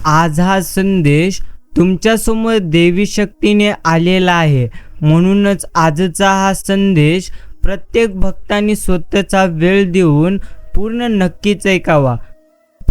आज हा संदेश तुमच्यासमोर देवी शक्तीने आलेला आहे. म्हणूनच आजचा हा संदेश प्रत्येक भक्तांनी स्वतःचा वेळ देऊन पूर्ण नक्कीच ऐकावा.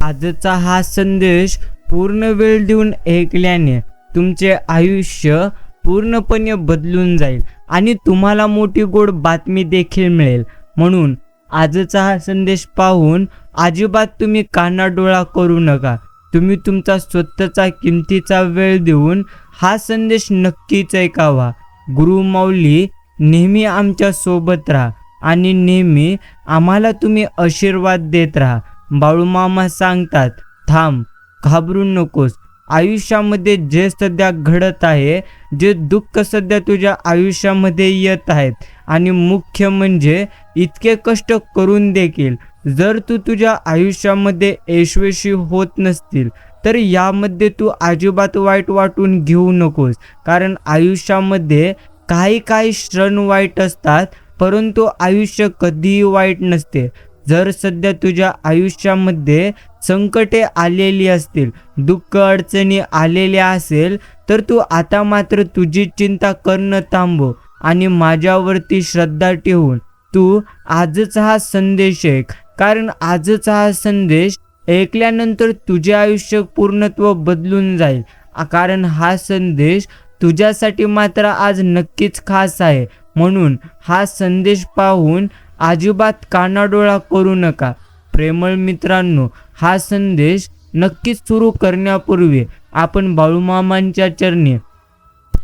आजचा हा संदेश पूर्ण वेळ देऊन ऐकल्याने तुमचे आयुष्य पूर्णपणे बदलून जाईल आणि तुम्हाला मोठी गोड बातमी देखील मिळेल. म्हणून आजचा हा संदेश पाहून अजिबात तुम्ही कानाडोळा करू नका. तुम्ही तुमचा स्वतःचा किमतीचा वेळ देऊन हा संदेश नक्कीच ऐकावा. गुरु माऊली नेहमी आमच्या सोबत राहा आणि नेहमी आम्हाला तुम्ही आशीर्वाद देत राहा. बाळूमामा सांगतात, थांब, घाबरू नकोस. आयुष्यामध्ये जे सध्या घडत आहे, जे दुःख सध्या तुझ्या आयुष्यामध्ये येत आहेत आणि मुख्य म्हणजे इतके कष्ट करून देखील जर तू तुझ्या आयुष्यामध्ये यशस्वी होत नसतील तर यामध्ये तू अजिबात वाईट वाटून घेऊ नकोस. कारण आयुष्यामध्ये काही क्षण वाईट असतात, परंतु आयुष्य कधीही वाईट नसते. जर सध्या तुझ्या आयुष्यामध्ये संकटे आलेली असतील, दुःख अडचणी आलेल्या असेल, तर तू आता मात्र तुझी चिंता करणं थांबव आणि माझ्यावरती श्रद्धा ठेवून तू आजचा हा संदेश ऐक. कारण आजचा हा संदेश ऐकल्यानंतर तुझे आयुष्य पूर्णत्व बदलून जाईल. कारण हा संदेश तुझ्यासाठी मात्र आज नक्कीच खास आहे. म्हणून हा संदेश पाहून अजिबात कानाडोळा करू नका. प्रेमळ मित्रांनो, हा संदेश नक्कीच सुरू करण्यापूर्वी आपण बाळूमामांच्या चरणी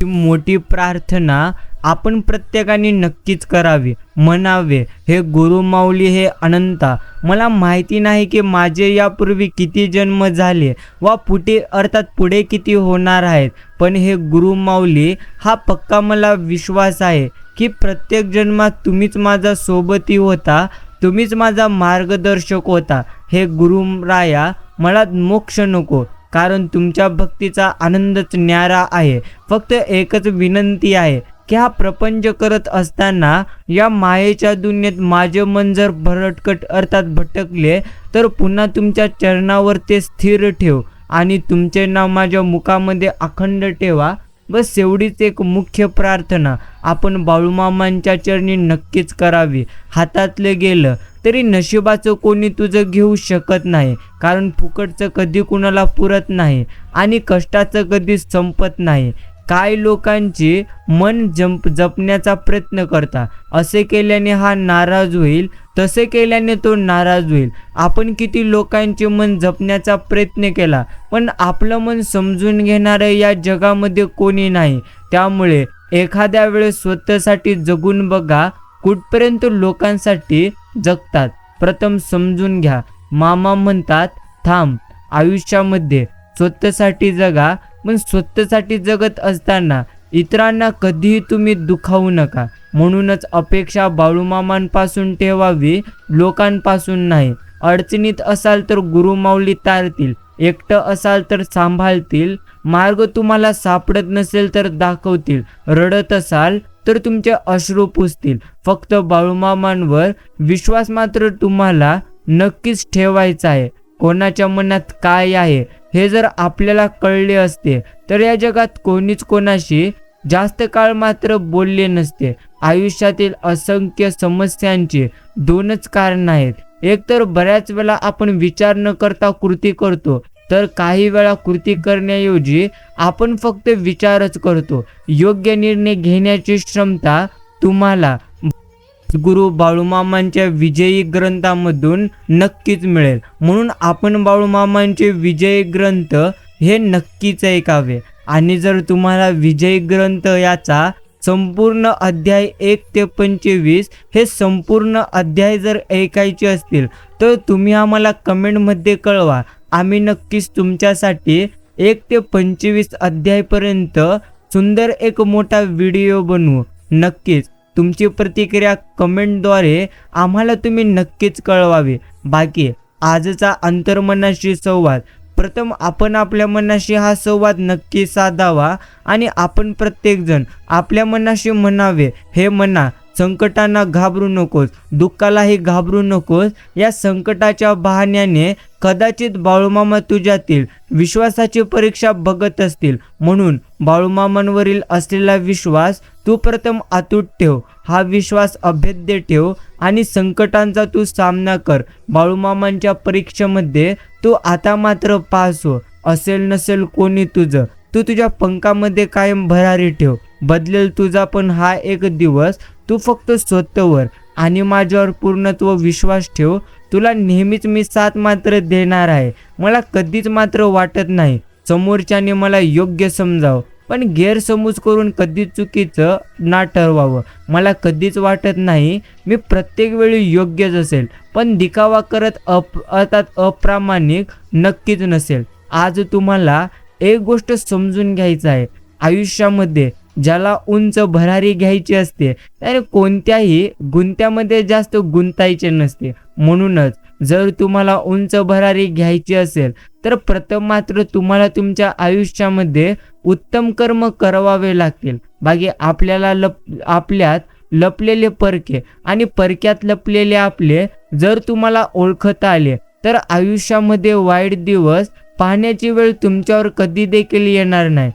मोठी प्रार्थना आपण प्रत्येकाने नक्कीच करावी. म्हणावे, हे गुरु माऊली, हे अनंता, मला माहिती नाही की माझे यापूर्वी किती जन्म झाले व पुढे किती होणार आहेत, पण हे गुरु माऊली, हा पक्का मला विश्वास आहे की प्रत्येक जन्मात तुम्हीच माझा सोबती होता, तुम्हीच माझा मार्गदर्शक होता. हे गुरुराया, मला मोक्ष नको, कारण तुमच्या भक्तीचा आनंदच न्यारा आहे. फक्त एकच विनंती आहे की हा प्रपंच करत असताना या मायेच्या दुनियेत माझे मन जर भटकले तर पुन्हा तुमच्या चरणावर ते स्थिर ठेव आणि तुमचे नाव माझ्या मुखामध्ये अखंड ठेवा. बस एवढीच एक मुख्य प्रार्थना आपण बाळूमामांच्या चरणी नक्कीच करावी. हातातलं गेलं तरी नशिबाचं कोणी तुझं घेऊ शकत नाही, कारण फुकटचं कधी कुणाला पुरत नाही आणि कष्टाचं कधी संपत नाही. काय लोकांची मन जपण्याचा प्रयत्न करता, असे केल्याने हा नाराज होईल, तसे केल्याने तो नाराज होईल. आपण किती लोकांचे मन जपण्याचा प्रयत्न केला, पण आपलं मन समजून घेणारं या जगामध्ये कोणी नाही. त्यामुळे एखाद्या वेळेस स्वतःसाठी जगून बघा, कुठपर्यंत लोकांसाठी जगतात प्रथम समजून घ्या. मामा म्हणतात, थांब, आयुष्यामध्ये स्वतःसाठी जगा, पण स्वतःसाठी जगत असताना इतरांना कधीही तुम्ही दुखावू नका. म्हणूनच अपेक्षा बाळूमामांपासून ठेवावी, लोकांपासून नाही. अडचणीत असाल तर गुरुमाऊली तारतील, एकटं असाल तर सांभाळतील, मार्ग तुम्हाला सापडत नसेल तर दाखवतील, रडत असाल तर तुमचे अश्रू पुसतील. फक्त बाळूमामांवर विश्वास मात्र तुम्हाला नक्कीच ठेवायचा आहे. कोणाच्या मनात काय आहे हे जर आपल्याला कळले असते तर या जगात कोणीच कोणाशी जास्त काळ मात्र बोलले नसते. आयुष्यातील असंख्य समस्यांची दोनच कारण आहेत. एक तर बऱ्याच वेळा आपण विचार न करता कृती करतो, तर काही वेळा कृती करण्याऐवजी आपण फक्त विचारच करतो. योग्य निर्णय घेण्याची क्षमता तुम्हाला गुरु बाळूमामांच्या विजयी ग्रंथामधून नक्कीच मिळेल. म्हणून आपण बाळूमामांचे विजयी ग्रंथ हे नक्कीच ऐकावे. आणि जर तुम्हाला विजयी ग्रंथ याचा संपूर्ण अध्याय 1 ते 25 हे संपूर्ण अध्याय जर ऐकायचे असतील तर तुम्ही आम्हाला कमेंटमध्ये कळवा. आम्ही नक्कीच तुमच्यासाठी 1 ते 25 अध्यायपर्यंत सुंदर एक मोठा व्हिडिओ बनवू. नक्कीच तुमची प्रतिक्रिया कमेंटद्वारे आम्हाला तुम्ही नक्कीच कळवावी. बाकी आजचा अंतर्मनाशी संवाद, प्रथम आपण आपल्या मनाशी हा संवाद नक्की साधावा आणि आपण प्रत्येकजण आपल्या मनाशी म्हणावे, हे मना, संकटांना घाबरू नकोस, दुःखालाही घाबरू नकोस. या संकटाच्या बहाण्याने कदाचित बाळूमामा तुझ्यातील विश्वासाची परीक्षा बघत असतील. म्हणून बाळूमामांवरील असलेला विश्वास तू प्रथम अतूट ठेव. हा विश्वास अभेद्य ठेव आणि संकटांचा तू सामना कर. बाळूमामांच्या परीक्षेमध्ये तू आता मात्र पास हो. असेल नसेल कोणी तुझं, तू तुझ्या पंखामध्ये कायम भरारी ठेव. बदलेल तुझा पण हा एक दिवस. तू फक्त स्वतःवर आणि माझ्यावर पूर्णत्व विश्वास ठेव. तुला नेहमीच मी साथ मात्र देणार आहे. मला कधीच मात्र वाटत नाही समोरच्याने मला योग्य समजावं, पण गैरसमज करून कधीच चुकीचं ना ठरवावं. मला कधीच वाटत नाही मी प्रत्येक वेळी योग्यच असेल, पण दिखावा करत अर्थात अप्रामाणिक नक्कीच नसेल. आज तुम्हाला एक गोष्ट समजून घ्यायचं आहे. आयुष्यामध्ये ज्याला उंच भरारी घ्यायची असते त्याने कोणत्याही गुंत्यामध्ये जास्त गुंतायचे नसते. म्हणूनच जर तुम्हाला उंच भरारी घ्यायची असेल तर प्रथम मात्र तुम्हाला तुमच्या आयुष्यामध्ये उत्तम कर्म करावे लागतील. बाकी आपल्याला आपल्यात लपलेले परके आणि परक्यात लपलेले आपले जर तुम्हाला ओळखता आले तर आयुष्यामध्ये वाईट दिवस पाहण्याची वेळ तुमच्यावर कधी देखील येणार नाही.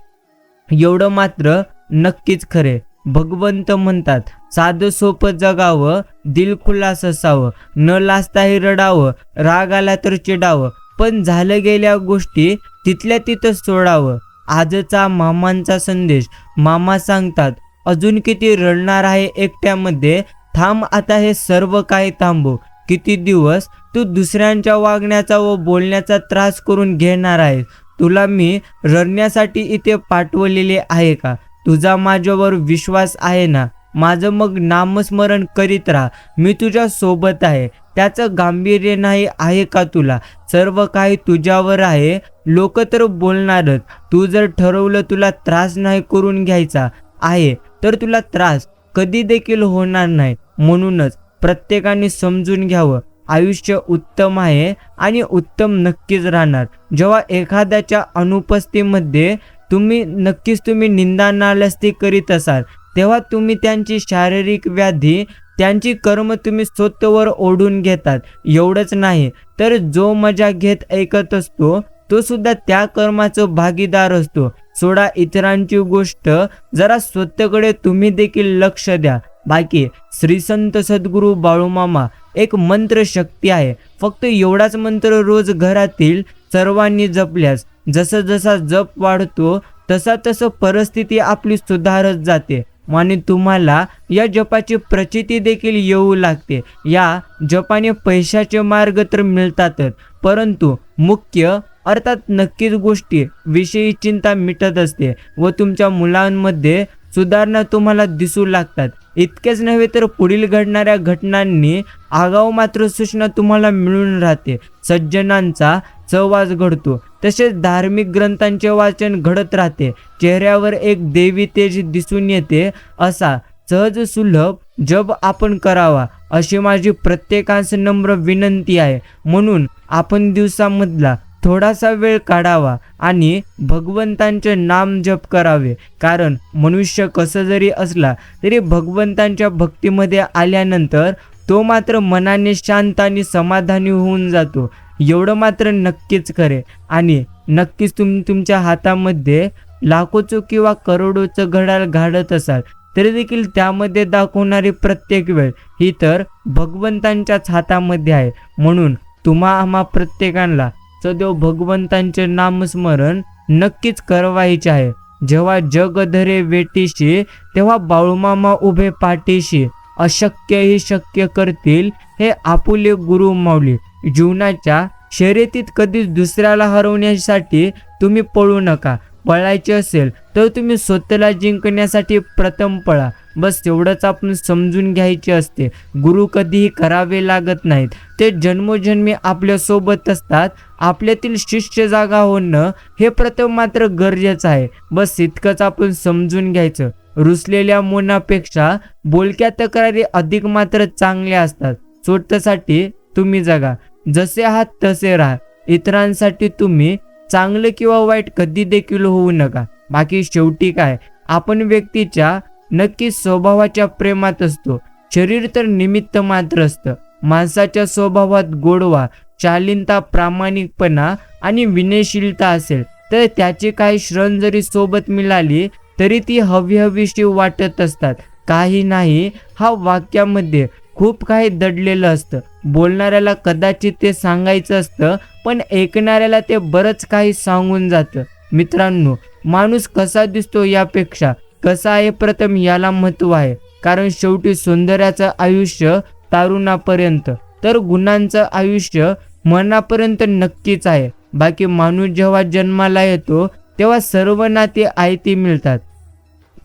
एवढं मात्र नक्कीच खरे. भगवंत म्हणतात, साधं सोपं जगावं, दिलखुलास असावं, न लाजताही रडावं, राग आला तर चिडावं, पण झालं गेल्या गोष्टी तिथल्या तिथंच सोडावं. आजचा मामांचा संदेश. मामा सांगतात, अजून किती रडणार आहे एकट्यामध्ये, थांब आता हे सर्व काही थांबव. किती दिवस तू दुसऱ्यांच्या वागण्याचा व बोलण्याचा त्रास करून घेणार आहेस? तुला मी रडण्यासाठी इथे पाठवलेले आहे का? तुझा माझ्यावर विश्वास आहे ना? माझं मग नामस्मरण करीत राहा. मी तुझ्या सोबत आहे. त्याचं गांभीर्य नाही आहे का तुला? सर्व काही तुझ्यावर आहे. लोक तर बोलणारच. तू जर ठरवलं तुला त्रास नाही करून घ्यायचा आहे तर तुला त्रास कधी देखील होणार नाही. म्हणूनच प्रत्येकाने समजून घ्यावं, आयुष्य उत्तम आहे आणि उत्तम नक्कीच राहणार. जेव्हा एखाद्याच्या अनुपस्थितीमध्ये तुम्ही निंदा नालस्ती करीत असाल तेव्हा तुम्ही त्यांची शारीरिक व्याधी, त्यांची कर्म तुम्ही स्वतःवर ओढून घेतात. एवढंच नाही तर जो मजा घेत ऐकत असतो तो सुद्धा त्या कर्माचं भागीदार असतो. सोडा इतरांची गोष्ट, जरा स्वतःकडे तुम्ही देखील लक्ष द्या. बाकी श्री संत सद्गुरू बाळूमामा एक मंत्र शक्ती आहे. फक्त एवढाच मंत्र रोज घरातील सर्वांनी जपल्यास जसा जसा जप वाढतो तसा तसं परिस्थिती आपली सुधारत जाते आणि तुम्हाला या जपाची प्रचिती देखील येऊ लागते. या जपाने पैशाचे मार्ग तर मिळतातच, परंतु मुख्य अर्थात नक्कीच गोष्टी विषयी चिंता मिटत असते व तुमच्या मुलांमध्ये सुधारणा तुम्हाला दिसू लागतात. इतकेच नव्हे तर पुढील घडणाऱ्या घटनांनी आगाऊ मात्र सूचना तुम्हाला मिळून राहते. सज्जनांचा सहवास घडतो, तसेच धार्मिक ग्रंथांचे वाचन घडत राहते. चेहऱ्यावर एक देवी तेज दिसून येते. असा सहज सुलभ जप आपण करावा अशी माझी प्रत्येकास नम्र विनंती आहे. म्हणून आपण दिवसामधला थोडासा वेळ काढावा आणि भगवंतांचे नाम जप करावे. कारण मनुष्य कसं जरी असला तरी भगवंतांच्या भक्तीमध्ये आल्यानंतर तो मात्र मनाने शांत आणि समाधानी होऊन जातो. एवढं मात्र नक्कीच खरे. आणि नक्कीच तुमच्या हातामध्ये लाखोचं किंवा करोडोचं घड्याळ घालत असाल तरी देखील त्यामध्ये दाखवणारी प्रत्येक वेळ ही तर भगवंतांच्याच हातामध्ये आहे. म्हणून आम्हा प्रत्येकाला सदैव भगवंतांचे नामस्मरण नक्कीच करवायचे आहे. जेव्हा जग धरे वेटीशी तेव्हा बाळूमामा उभे पाठीशी. अशक्य ही शक्य करतील हे आपुले गुरु माऊली. जीवनाच्या शर्यतीत कधीच दुसऱ्याला हरवण्यासाठी तुम्ही पळू नका. पळायचे असेल तर तुम्ही स्वतःला जिंकण्यासाठी प्रथम पळा. बस एवढंच आपण समजून घ्यायचे असते. गुरु कधीही करावे लागत नाहीत, ते जन्मोजन्मी आपल्या सोबत असतात. आपल्यातील शिष्य जागा होणं हे प्रथम मात्र गरजेचं आहे. बस इतकंच आपण समजून घ्यायचं. रुसलेल्या मनापेक्षा बोलक्या तक्रारी अधिक मात्र चांगल्या असतात. स्वतःसाठी तुम्ही जगा, जसे आहात तसे राहा. इतरांसाठी तुम्ही चांगलं किंवा वाईट कधी देखील होऊ नका. बाकी शेवटी काय, आपण व्यक्तीच्या नक्कीच स्वभावाच्या प्रेमात असतो. शरीर तर निमित्त मात्र असतं. माणसाच्या स्वभावात गोडवा, शालीनता, प्रामाणिकपणा आणि विनयशीलता असेल तर त्याची काही क्षण जरी सोबत मिळाली तरी ती हवीहवीशी वाटत असतात. काही नाही हा वाक्यामध्ये खूप काही दडलेलं असतं. बोलणाऱ्याला कदाचित ते सांगायचं असतं पण ऐकणाऱ्याला ते बरंच काही सांगून जातं. मित्रांनो, माणूस कसा दिसतो यापेक्षा कसा आहे प्रथम याला महत्त्व आहे. कारण शेवटी सौंदर्याचं आयुष्य तारुणापर्यंत तर गुणांचं आयुष्य मरणापर्यंत नक्कीच आहे. बाकी माणूस जेव्हा जन्माला येतो तेव्हा सर्व नाती आयती मिळतात,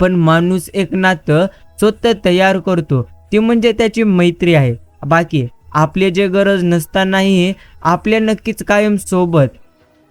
पण माणूस एक नातं स्वतः तयार करतो, ती म्हणजे त्याची मैत्री आहे. बाकी आपले जे गरज नसतानाही आपले नक्कीच कायम सोबत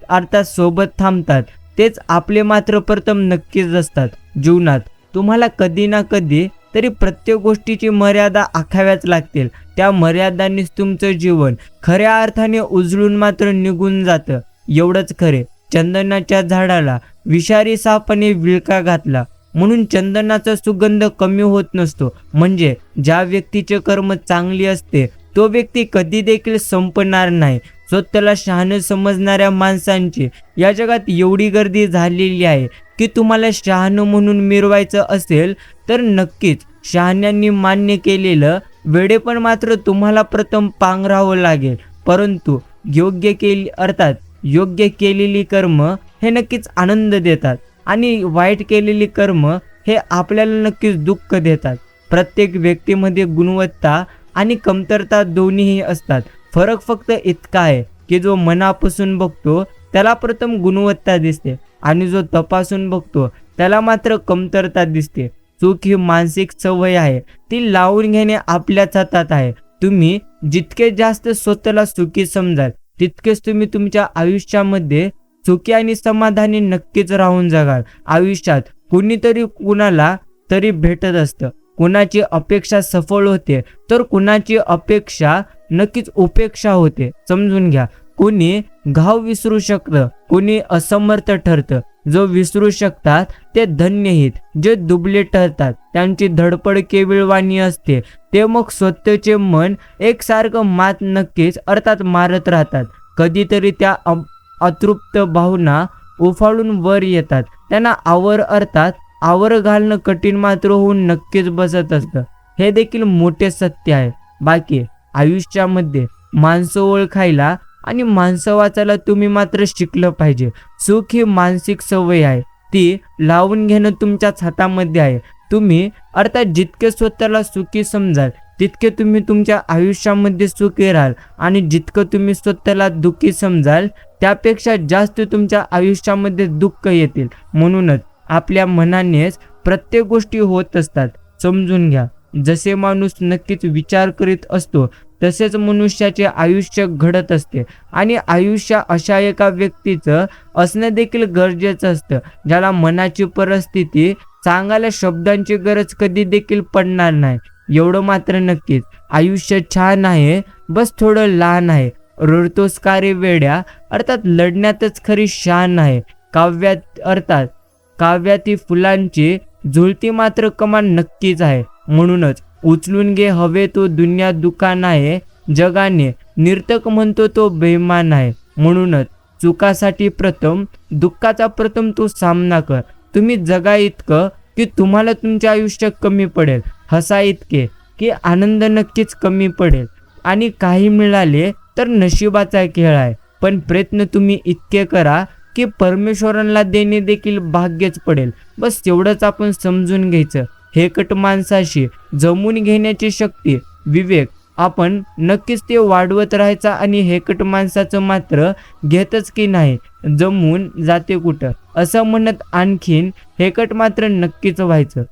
अर्थात सोबत थांबतात तेच आपले मात्र प्रथम नक्कीच असतात. जीवनात तुम्हाला कधी ना कधी तरी प्रत्येक गोष्टीची मर्यादा आखाव्याच लागतील. त्या मर्यादांनीच तुमचं जीवन खऱ्या अर्थाने उजळून मात्र निघून जातं. एवढंच खरे, चंदनाच्या झाडाला विषारी सापाने विळखा घातला म्हणून चंदनाचा सुगंध कमी होत नसतो. म्हणजे ज्या व्यक्तीचे कर्म चांगली असते तो व्यक्ती कधी देखील संपणार नाही. स्वतःला शहाणं समजणाऱ्या माणसांची या जगात एवढी गर्दी झालेली आहे की तुम्हाला शहाणं म्हणून मिरवायचं असेल तर नक्कीच शहाण्यांनी मान्य केलेलं वेडेपण मात्र तुम्हाला प्रथम पांघरावं लागेल. परंतु योग्य केलेली कर्म हे नक्कीच आनंद देतात आणि वाईट केलेली कर्म हे आपल्याला नक्कीच दुःख देतात. प्रत्येक व्यक्तीमध्ये गुणवत्ता आणि कमतरता दोन्हीही असतात. फरक फक्त इतका आहे की जो मनापासून बघतो त्याला प्रथम गुणवत्ता दिसते आणि जो तपासून बघतो त्याला मात्र कमतरता दिसते. चूक ही मानसिक सवय आहे, ती लावून घेणे आपल्याच हातात आहे. तुम्ही जितके जास्त स्वतःला सुखी समजाल तितकेच तुम्ही तुमच्या आयुष्यामध्ये सुखी आणि समाधानी नक्कीच राहून जगाल. आयुष्यात कुणीतरी कुणाला तरी भेटत असतं. कुणाची अपेक्षा सफळ होते तर कुणाची अपेक्षा नक्कीच उपेक्षा होते. समजून घ्या, कोणी घाव विसरू शकतं, कोणी असमर्थ ठरतं. जो विसरू शकतात ते धन्यहीत, जे दुबळे ठरतात त्यांची धडपड केविळवाणी असते. ते मग स्वतःचे मन एकसारखं नक्कीच अर्थात मारत राहतात. कधीतरी त्या अतृप्त भावना उफाळून वर येतात. त्यांना आवर घालणं कठीण मात्र होऊन नक्कीच बसत असतं. हे देखील मोठे सत्य आहे. बाकी आयुष्यामध्ये माणसं ओळखायला आणि माणसं वाचायला तुम्ही मात्र शिकलं पाहिजे. सुख ही मानसिक सवय आहे, ती लावून घेणं तुमच्याच हातामध्ये आहे. तुम्ही अर्थात जितके स्वतःला सुखी समजाल तितके तुम्ही तुमच्या आयुष्यामध्ये सुखी राहाल आणि जितकं तुम्ही स्वतःला दुःखी समजाल त्यापेक्षा जास्त तुमच्या आयुष्यामध्ये दुःख येतील. म्हणूनच आपल्या मनानेच प्रत्येक गोष्टी होत असतात. समजून घ्या, जसे माणूस नक्कीच विचार करीत असतो तसेच मनुष्याचे आयुष्य घडत असते. आणि आयुष्य अशा एका व्यक्तीचं असणं देखील गरजेचं असतं ज्याला मनाची परिस्थिती सांगायला शब्दांची गरज कधी देखील पडणार नाही. एवढं मात्र नक्कीच, आयुष्य छान आहे, बस थोडं लहान आहे. रडतोस का रे वेड्या, अर्थात लढण्यातच खरी शान आहे. काव्याती फुलांची झुलती मात्र कमान नक्कीच आहे. म्हणूनच उचलून घे हवे तो दुनिया दुकान आहे, जगाने निर्थक म्हणतो तो बेईमान आहे. म्हणूनच चुकासाठी प्रथम दुःखाचा प्रथम तो सामना कर. तुम्ही जगा इतकं की तुम्हाला तुमचे आयुष्य कमी पडेल, हसा इतके की आनंद नक्कीच कमी पडेल. आणि काही मिळाले तर नशिबाचा खेळ आहे, पण प्रयत्न तुम्ही इतके करा की परमेश्वरांना देणे देखील भाग्यच पडेल. बस एवढंच आपण समजून घ्यायचं. हेकट माणसाशी जमून घेण्याची शक्ती, विवेक आपण नक्कीच ते वाढवत राहायचा आणि हेकट माणसाचं मात्र घेतच की नाही जमून जाते कुठं असं म्हणत आणखीन हेकट मात्र नक्कीच व्हायचं.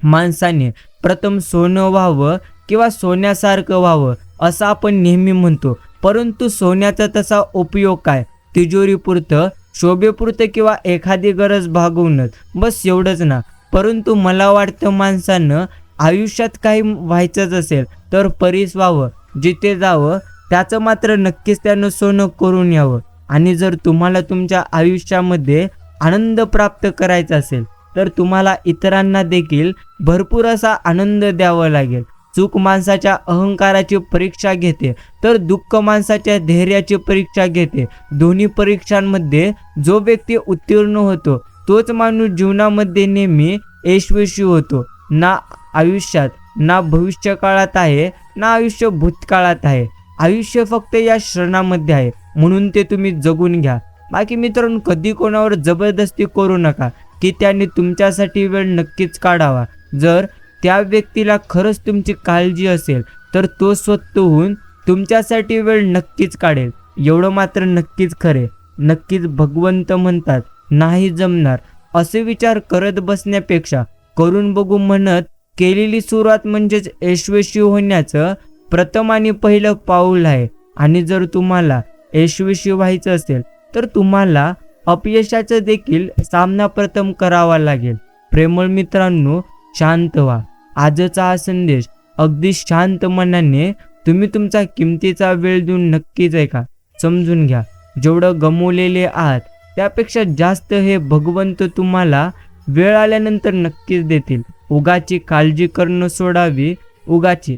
माणसाने प्रथम सोनं व्हावं किंवा सोन्यासारखं व्हावं असं आपण नेहमी म्हणतो, परंतु सोन्याचा तसा उपयोग काय? तिजोरीपुरतं, शोभेपुरतं किंवा एखादी गरज भागवणंच, बस एवढंच ना. परंतु मला वाटतं माणसानं आयुष्यात काही व्हायचंच असेल तर परीस व्हावं, जिथे जावं त्याचं मात्र नक्कीच त्यानं सोनं करून यावं. आणि जर तुम्हाला तुमच्या आयुष्यामध्ये आनंद प्राप्त करायचा असेल तर तुम्हाला इतरांना देखील भरपूर असा आनंद द्यावा लागेल. चूक माणसाच्या अहंकाराची परीक्षा घेते, तर दुःख माणसाच्या धैर्याची परीक्षा घेते. दोन्ही परीक्षांमध्ये जो व्यक्ती उत्तीर्ण होतो तोच माणूस जीवनामध्ये नेहमी यशस्वी होतो. ना आयुष्यात ना भविष्यकाळात आहे, ना आयुष्य भूतकाळात आहे. आयुष्य फक्त या क्षणामध्ये आहे, म्हणून ते तुम्ही जगून घ्या. बाकी मित्रांनो, कधी कोणावर जबरदस्ती करू नका की त्याने तुमच्यासाठी वेळ नक्कीच काढावा. जर त्या व्यक्तीला खरंच तुमची काळजी असेल तर तो स्वतःहून तुमच्यासाठी वेळ नक्कीच काढेल. एवढं मात्र नक्कीच खरे. नक्कीच भगवंत म्हणतात, नाही जमणार असे विचार करत बसण्यापेक्षा करून बघू म्हणत केलेली सुरुवात म्हणजेच यशस्वी होण्याचं प्रथम आणि पहिलं पाऊल आहे. आणि जर तुम्हाला यशस्वी व्हायचं असेल तर तुम्हाला अपयशाचा देखील सामना प्रथम करावा लागेल. प्रेमळ मित्रांनो, शांत व्हा. आजचा हा संदेश अगदी शांत मनाने तुम्ही तुमचा किमतीचा वेळ देऊन नक्कीच ऐका. समजून घ्या, जेवढं गमवलेले आहात त्यापेक्षा जास्त हे भगवंत तुम्हाला वेळ आल्यानंतर नक्कीच देतील. उगाची काळजी करणं सोडावी, उगाची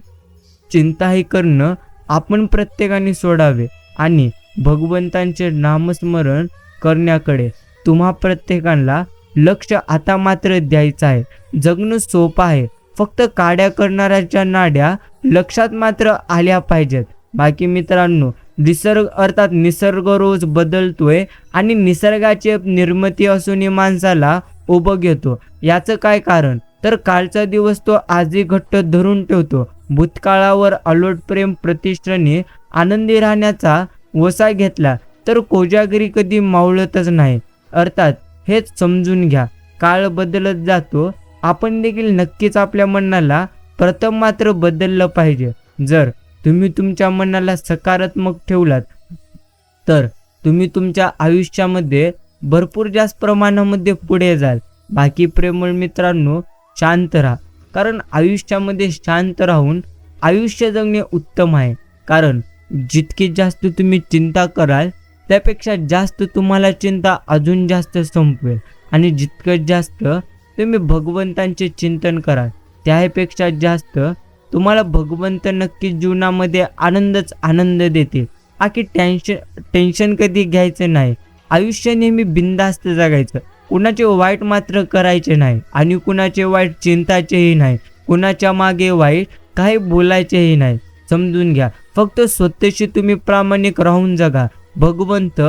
चिंताही करणं आपण प्रत्येकाने सोडावे आणि भगवंतांचे नामस्मरण करण्याकडे तुम्हा प्रत्येकाला लक्ष आता मात्र द्यायचं आहे. जगणं सोपं आहे, फक्त काड्या करणाऱ्याच्या नाड्या लक्षात मात्र आल्या पाहिजेत. बाकी मित्रांनो, निसर्ग रोज बदलतोय आणि निसर्गाची निर्मिती असूनही माणसाला उभं घेतो. याचं काय कारण? तर कालचा दिवस तो आजही घट्ट धरून ठेवतो. भूतकाळावर अलोट प्रेम प्रतिष्ठेने आनंदी राहण्याचा वसा घेतला तर कोजागिरी कधी मावळतच नाही. अर्थात हेच समजून घ्या, काळ बदलत जातो, आपण देखील नक्कीच आपल्या मनाला प्रथम मात्र बदललं पाहिजे. जर तुम्ही तुमच्या मनाला सकारात्मक ठेवलात तर तुम्ही तुमच्या आयुष्यामध्ये भरपूर जास्त प्रमाणामध्ये पुढे जाल. बाकी प्रेमळ मित्रांनो, शांत राहा, कारण आयुष्यामध्ये शांत राहून आयुष्य जगणे उत्तम आहे. कारण जितकी जास्त तुम्ही चिंता कराल त्यापेक्षा जास्त तुम्हाला चिंता अजून जास्त संपवेल. आणि जितकं जास्त तुम्ही भगवंतांचे चिंतन कराल त्यापेक्षा जास्त तुम्हाला भगवंत नक्कीच जीवनामध्ये आनंद देतील. बाकी टेन्शन कधी घ्यायचं नाही. आयुष्य नेहमी बिनधास्त जगायचं. कुणाचे वाईट मात्र करायचे नाही आणि कुणाचे वाईट चिंताचेही नाही. कुणाच्या मागे वाईट काही बोलायचेही नाही. समजून घ्या, फक्त स्वतःशी तुम्ही प्रामाणिक राहून जगा. भगवंत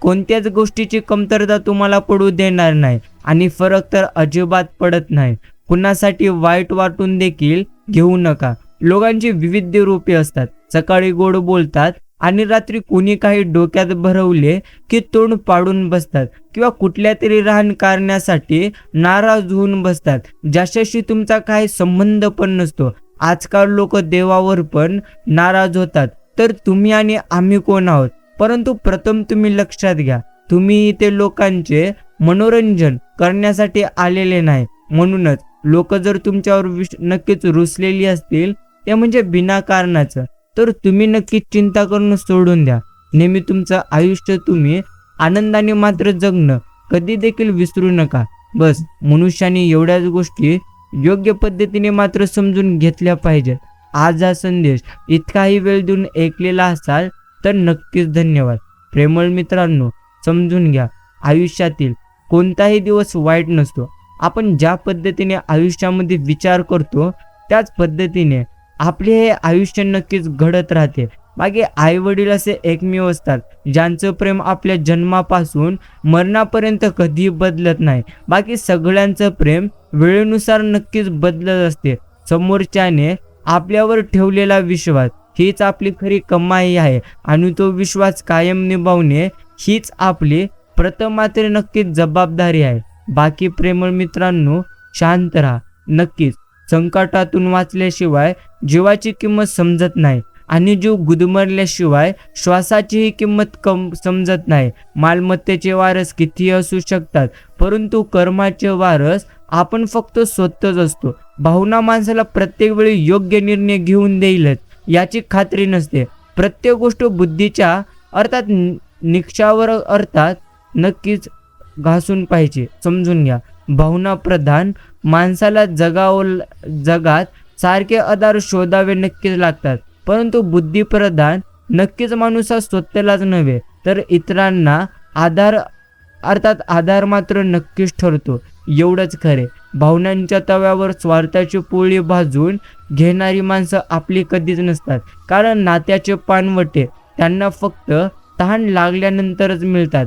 कोणत्याच गोष्टीची कमतरता तुम्हाला पडू देणार नाही आणि फरक तर अजिबात पडत नाही. कुणासाठी वाईट वाटून देखील घेऊ नका. लोकांची विविध रूपे असतात. सकाळी गोड बोलतात आणि रात्री कोणी काही डोक्यात भरवले की तोंड पाडून बसतात किंवा कुठल्या तरी राहण करण्यासाठी नाराज होऊन बसतात, ज्याच्याशी तुमचा काही संबंध पण नसतो. आजकाल लोक देवावर पण नाराज होतात, तर तुम्ही आणि आम्ही कोण आहोत? परंतु प्रथम तुम्ही लक्षात घ्या, तुम्ही इथे लोकांचे मनोरंजन करण्यासाठी आलेले नाही. म्हणूनच लोक जर तुमच्यावर नक्कीच रुसलेली असतील ते म्हणजे बिनाकारणाचं, तर तुम्ही नक्कीच चिंता करणं सोडून द्या. नेहमी तुमचं आयुष्य तुम्ही आनंदाने मात्र जगणं कधी देखील विसरू नका. बस मनुष्याने एवढ्याच गोष्टी योग्य पद्धतीने मात्र समजून घेतल्या पाहिजेत. आज हा संदेश इतकाही वेळ देऊन ऐकलेला असाल तर नक्कीच धन्यवाद. प्रेमळ मित्रांनो, समजून घ्या, आयुष्यातील कोणताही दिवस वाईट नसतो. आपण ज्या पद्धतीने आयुष्यामध्ये विचार करतो त्याच पद्धतीने आपले हे आयुष्य नक्कीच घडत राहते. बाकी आई वडील असे एकमेव असतात ज्यांचं प्रेम आपल्या जन्मापासून मरणापर्यंत कधी बदलत नाही. बाकी सगळ्यांचं प्रेम वेळेनुसार नक्कीच बदलत असते. समोरच्याने आपल्यावर ठेवलेला विश्वास हीच आपली खरी कमाई आहे आणि तो विश्वास कायम निभावणे हीच आपली प्रथम मात्र नक्कीच जबाबदारी आहे. बाकी प्रेमळ मित्रांनो, शांत राहा. नक्कीच संकटातून वाचल्याशिवाय जीवाची किंमत समजत नाही आणि जीव गुदमरल्याशिवाय श्वासाचीही किंमत समजत नाही. मालमत्तेचे वारस कितीही असू शकतात, परंतु कर्माचे वारस आपण फक्त स्वतःच असतो. भावना माणसाला प्रत्येक वेळी योग्य निर्णय घेऊन देईलच याची खात्री नसते. प्रत्येक गोष्ट बुद्धीच्या निकषावर नक्कीच घासून पाहिजे. समजून घ्या, भावनाप्रधान माणसाला जगात सारखे आधार शोधावे नक्कीच लागतात, परंतु बुद्धिप्रधान नक्कीच माणूस हा स्वतःलाच नव्हे तर इतरांना आधार मात्र नक्कीच ठरतो. एवढंच खरे. भावनांच्या तव्यावर स्वार्थाची पोळी भाजून घेणारी माणसं आपली कधीच नसतात, कारण नात्याचे पानवटे त्यांना फक्त तहान लागल्यानंतरच मिळतात.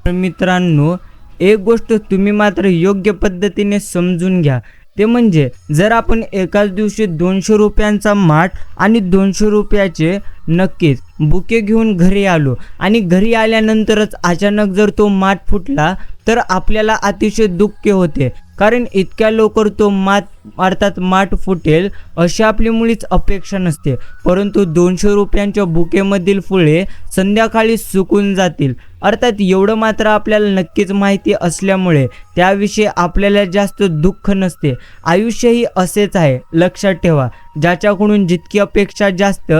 मित्रांनो, एक गोष्ट तुम्ही मात्र योग्य पद्धतीने समजून घ्या, ते म्हणजे जर आपण एकाच दिवशी 200 रुपयांचा माठ आणि 200 रुपयाचे नक्कीच बुके घेऊन घरी आलो आणि घरी आल्यानंतरच अचानक जर तो माठ फुटला तर आपल्याला अतिशय दुःख होते, कारण इतक्या लवकर तो माठ फुटेल अशी आपली मुळीच अपेक्षा नसते. परंतु 200 रुपयांच्या बुकेमधील फुले संध्याकाळी सुकून जातील. अर्थात एवढं मात्र आपल्याला नक्कीच माहिती असल्यामुळे त्याविषयी आपल्याला जास्त दुःख नसते. आयुष्यही असेच आहे, लक्षात ठेवा. ज्याच्याकडून जितकी अपेक्षा जास्त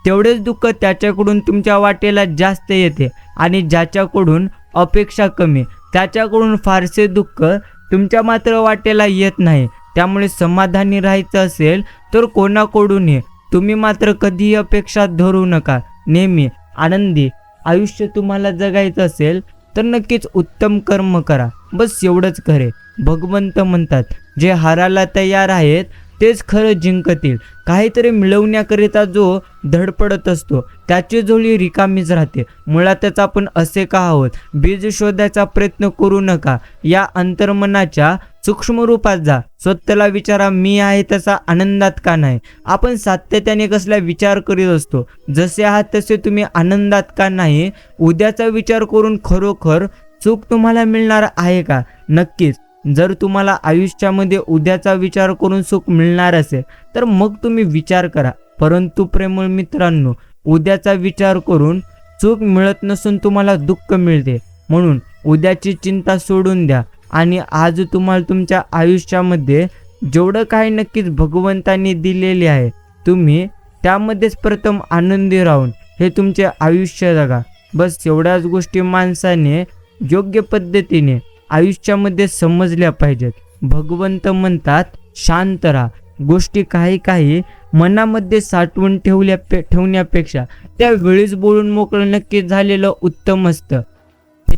तेवढेच दुःख त्याच्याकडून तुमच्या वाटेला जास्त येते, आणि ज्याच्याकडून अपेक्षा कमी त्याच्याकडून फारसे दुःख तुमच्या मात्र वाटेला येत नाही. त्यामुळे समाधानी राहायचं असेल तर कोणाकडूनही तुम्ही मात्र कधीही अपेक्षा धरू नका. नेहमी आनंदी आयुष्य तुम्हाला जगायचं असेल तर नक्कीच उत्तम कर्म करा. बस एवढंच खरे. भगवंत म्हणतात, जे हारायला तयार आहेत तेच खरं जिंकतील. काहीतरी मिळवण्याकरिता जो धडपडत असतो त्याची झोळी रिकामीच राहते. मुळातच आपण असे का आहोत? बीज शोधायचा प्रयत्न करू नका. या अंतर्मनाच्या सूक्ष्म रूपात जा. स्वतःला विचारा, मी आहे तसा आनंदात का नाही? आपण सातत्याने कसला विचार करीत असतो. जसे आहात तसे तुम्ही आनंदात का नाही? उद्याचा विचार करून खरोखर सुख तुम्हाला मिळणार आहे का? नक्कीच. जर तुम्हाला आयुष्यामध्ये उद्याचा विचार करून सुख मिळणार असेल तर मग तुम्ही विचार करा. परंतु प्रेमळ मित्रांनो, उद्याचा विचार करून सुख मिळत नसून तुम्हाला दुःख मिळते. म्हणून उद्याची चिंता सोडून द्या आणि आज तुम्हाला तुमच्या आयुष्यामध्ये जेवढं काही नक्कीच भगवंतांनी दिलेले आहे तुम्ही त्यामध्येच प्रथम आनंदी राहून हे तुमचे आयुष्य जगा. बस एवढ्याच गोष्टी माणसाने योग्य पद्धतीने आयुष्यामध्ये समजल्या पाहिजेत. भगवंत म्हणतात, शांत राहा. गोष्टी काही मनामध्ये साठवून ठेवण्यापेक्षा त्या वेळीच बोलून मोकळं नक्कीच झालेलं उत्तम असतं.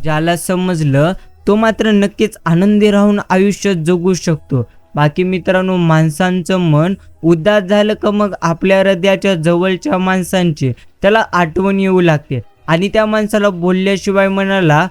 ज्याला समजलं तो मात्र नक्कीच आनंदी राहून आयुष्य जगू शकतो. बाकी मित्रांनो, माणसांचं मन उदास झालं का मग आपल्या हृदयाच्या जवळच्या माणसांची त्याला आठवण येऊ लागते आणि त्या माणसाला बोलल्याशिवाय मनाला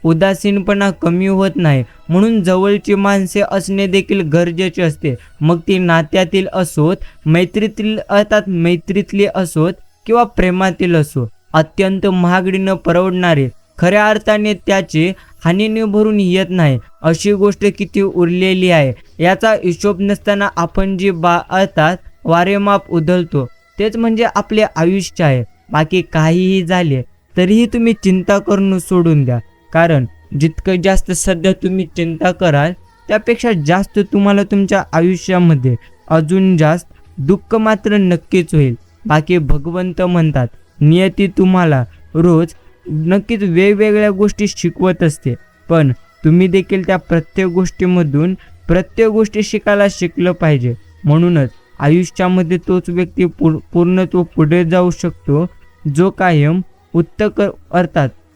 उदासीनपणा कमी होत नाही. म्हणून जवळची माणसे असणे देखील गरजेचे असते. मग ती नात्यातील असोत, मैत्रीतली असोत किंवा प्रेमातील असो. अत्यंत महागडीनं परवडणारे, खऱ्या अर्थाने त्याची हानीने भरून येत नाही अशी गोष्ट किती उरलेली आहे. याचा हिशोब नसताना आपण जी वारेमाप उधळतो तेच म्हणजे आपले आयुष्य आहे. बाकी काहीही झाले तरीही तुम्ही चिंता करणं सोडून द्या, कारण जितकं जास्त सध्या तुम्ही चिंता कराल त्यापेक्षा जास्त तुम्हाला तुमच्या आयुष्यामध्ये अजून जास्त दुःख मात्र नक्कीच होईल. बाकी भगवंत म्हणतात, नियती तुम्हाला रोज नक्कीच वेगवेगळ्या गोष्टी शिकवत असते, पण तुम्ही देखील त्या प्रत्येक गोष्टी शिकायला शिकलं पाहिजे. म्हणूनच आयुष्यामध्ये तोच व्यक्ती पूर्णत्व पुढे जाऊ शकतो जो कायम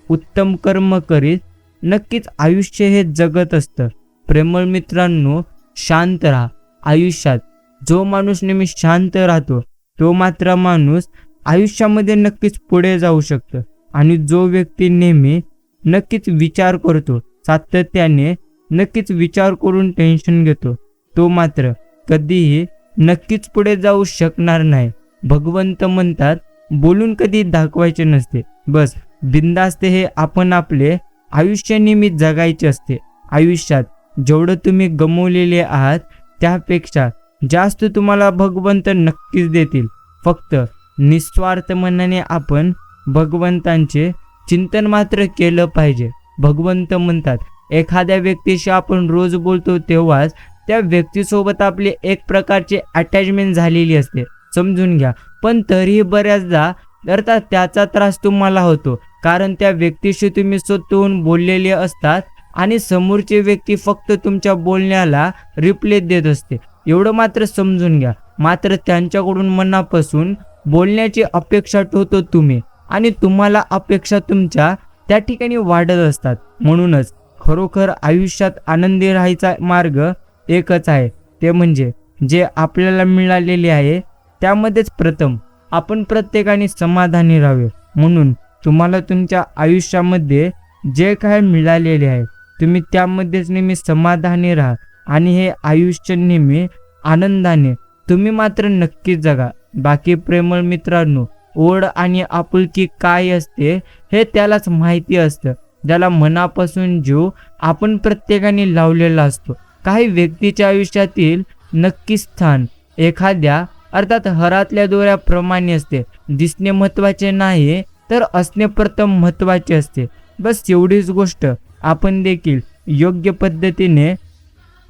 उत्तम कर्म करीत नक्कीच आयुष्य हे जगत असतं. प्रेमळ मित्रांनो, शांत राहा. आयुष्यात जो माणूस नेहमी शांत राहतो तो मात्र माणूस आयुष्यामध्ये नक्कीच पुढे जाऊ शकतो. आणि जो व्यक्ती नेहमी नक्कीच विचार करतो, सातत्याने नक्कीच विचार करून टेन्शन घेतो, तो मात्र कधीही नक्कीच पुढे जाऊ शकणार नाही. भगवंत म्हणतात, बोलून कधी दाखवायचे नसते, बस बिनधास्त हे आपण आपले आयुष्य नेहमी जगायचे असते. आयुष्यात जेवढं तुम्ही गमावलेले आहात त्यापेक्षा जास्त तुम्हाला भगवंत नक्कीच देतील. फक्त निस्वार्थ मनाने आपण भगवंतांचे चिंतन मात्र केलं पाहिजे. भगवंत म्हणतात, एखाद्या व्यक्तीशी आपण रोज बोलतो तेव्हाच त्या व्यक्तीसोबत आपली एक प्रकारची अटॅचमेंट झालेली असते, समजून घ्या. पण तरीही बऱ्याचदा अर्थात त्याचा त्रास तुम्हाला होतो, कारण त्या व्यक्तीशी तुम्ही स्वतःहून बोललेले असतात आणि समोरची व्यक्ती फक्त तुमच्या बोलण्याला रिप्ले देत असते, एवढं मात्र समजून घ्या. मात्र त्यांच्याकडून मनापासून बोलण्याची अपेक्षा ठेवतो तुम्ही आणि तुम्हाला अपेक्षा तुमच्या त्या ठिकाणी वाढत असतात. म्हणूनच खरोखर आयुष्यात आनंदी राहायचा मार्ग एकच आहे, ते म्हणजे जे आपल्याला मिळालेले आहे त्यामध्येच प्रथम आपण प्रत्येकाने समाधानी राहावे. म्हणून तुम्हाला तुमच्या आयुष्यामध्ये जे काय मिळालेले आहे तुम्ही त्यामध्येच नेहमी समाधानी राहा आणि हे आयुष्य नेहमी आनंदाने तुम्ही मात्र नक्कीच जगा. बाकी प्रेमळ मित्रांनो, ओढ आणि आपुलकी काय असते हे त्यालाच माहिती असतं, ज्याला मनापासून जीव आपण प्रत्येकाने लावलेला असतो. काही व्यक्तीच्या आयुष्यातील नक्की स्थान एखाद्या अर्थात हरातल्या दोऱ्याप्रमाणे असते. दिसणे महत्त्वाचे नाही तर असणे प्रथम महत्त्वाचे असते. बस एवढीच गोष्ट आपण देखील योग्य पद्धतीने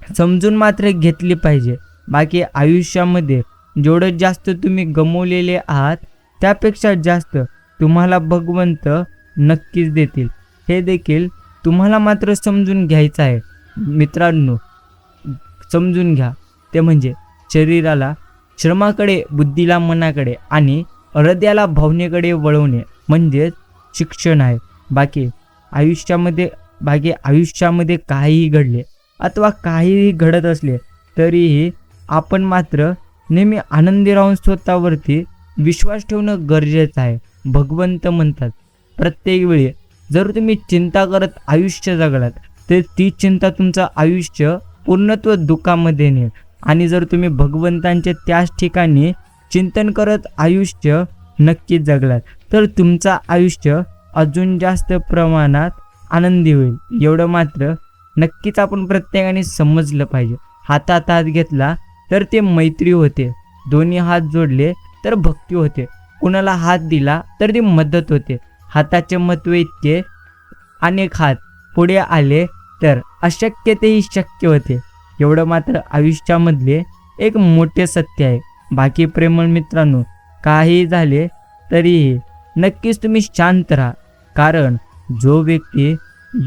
समजून मात्र घेतली पाहिजे. बाकी आयुष्यामध्ये जेवढं जास्त तुम्ही गमावलेले आहात त्यापेक्षा जास्त तुम्हाला भगवंत नक्कीच देतील, हे देखील तुम्हाला मात्र समजून घ्यायचं आहे. मित्रांनो, समजून घ्या, ते म्हणजे शरीराला श्रमाकडे, बुद्धीला मनाकडे आणि हृदयाला भावनेकडे वळवणे म्हणजेच शिक्षण आहे. बाकी आयुष्यामध्ये काहीही घडले अथवा काहीही घडत असले तरीही आपण मात्र नेहमी आनंदी राहून स्वतःवरती विश्वास ठेवणं गरजेचं आहे. भगवंत म्हणतात, प्रत्येक वेळी जर तुम्ही चिंता करत आयुष्य जगलात तर ती चिंता तुमचं आयुष्य पूर्णत्व दुःखामध्ये नेईल. आणि जर तुम्ही भगवंतांचे त्याच ठिकाणी चिंतन करत आयुष्य नक्कीच जगलात तर तुमचं आयुष्य अजून जास्त प्रमाणात आनंदी होईल. एवढं मात्र नक्कीच आपण प्रत्येकाने समजलं पाहिजे. हातात हात घेतला तर ते मैत्री होते, दोन्ही हात जोडले तर भक्ती होते, कुणाला हात दिला तर ती मदत होते. हाताचे महत्त्व इतके अनेक हात पुढे आले तर अशक्य तेही शक्य होते. एवढं मात्र आयुष्यामधले एक मोठे सत्य आहे. बाकी प्रेमळ मित्रांनो, काही झाले तरीही नक्कीच तुम्ही शांत राहा, कारण जो व्यक्ती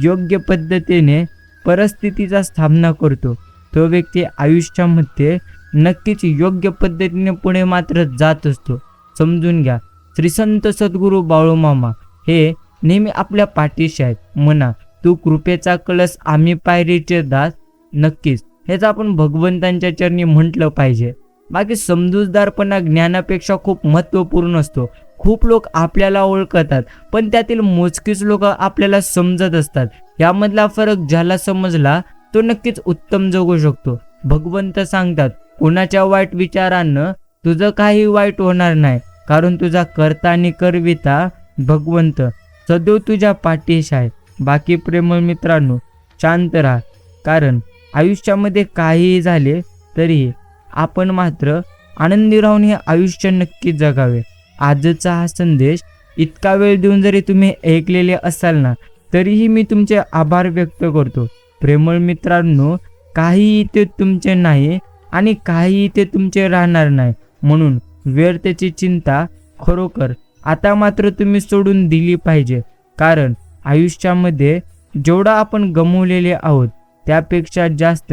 योग्य पद्धतीने परिस्थितीचा सामना करतो तो व्यक्ती आयुष्यामध्ये नक्कीच योग्य पद्धतीने पुढे मात्र जात असतो. समजून घ्या, श्री संत सद्गुरू बाळूमामा हे नेहमी आपल्या पाठीशी आहेत. म्हणा, तू कृपेचा कळस आम्ही पायरीचे दास, नक्कीच हेच आपण भगवंतांच्या चरणी म्हटलं पाहिजे. बाकी समजूतदारपणा ज्ञानापेक्षा खूप महत्त्वपूर्ण असतो. खूप लोक आपल्याला ओळखतात पण त्यातील मोजकीच लोक आपल्याला समजत असतात. यामधला फरक ज्याला समजला तो नक्कीच उत्तम जगू शकतो. भगवंत सांगतात, कोणाच्या वाईट विचारानं तुझं काही वाईट होणार नाही, कारण तुझा कर्ता आणि करविता भगवंत सदैव तुझ्या पाठीशी आहे. बाकी प्रेमळ मित्रांनो, शांत राहा, कारण आयुष्यामध्ये काहीही झाले तरी आपण मात्र आनंदी राहून हे आयुष्य नक्कीच जगावे. आजचा हा संदेश इतका वेळ देऊन जरी तुम्ही ऐकलेले असाल ना, तरीही मी तुमचे आभार व्यक्त करतो. प्रेमळ मित्रांनो, काहीही ते तुमचे नाही आणि काहीही ते तुमचे राहणार नाही. म्हणून व्यर्थतेची चिंता खरोखर आता मात्र तुम्ही सोडून दिली पाहिजे, कारण आयुष्यामध्ये जेवढा आपण गमावलेले आहोत त्यापेक्षा जास्त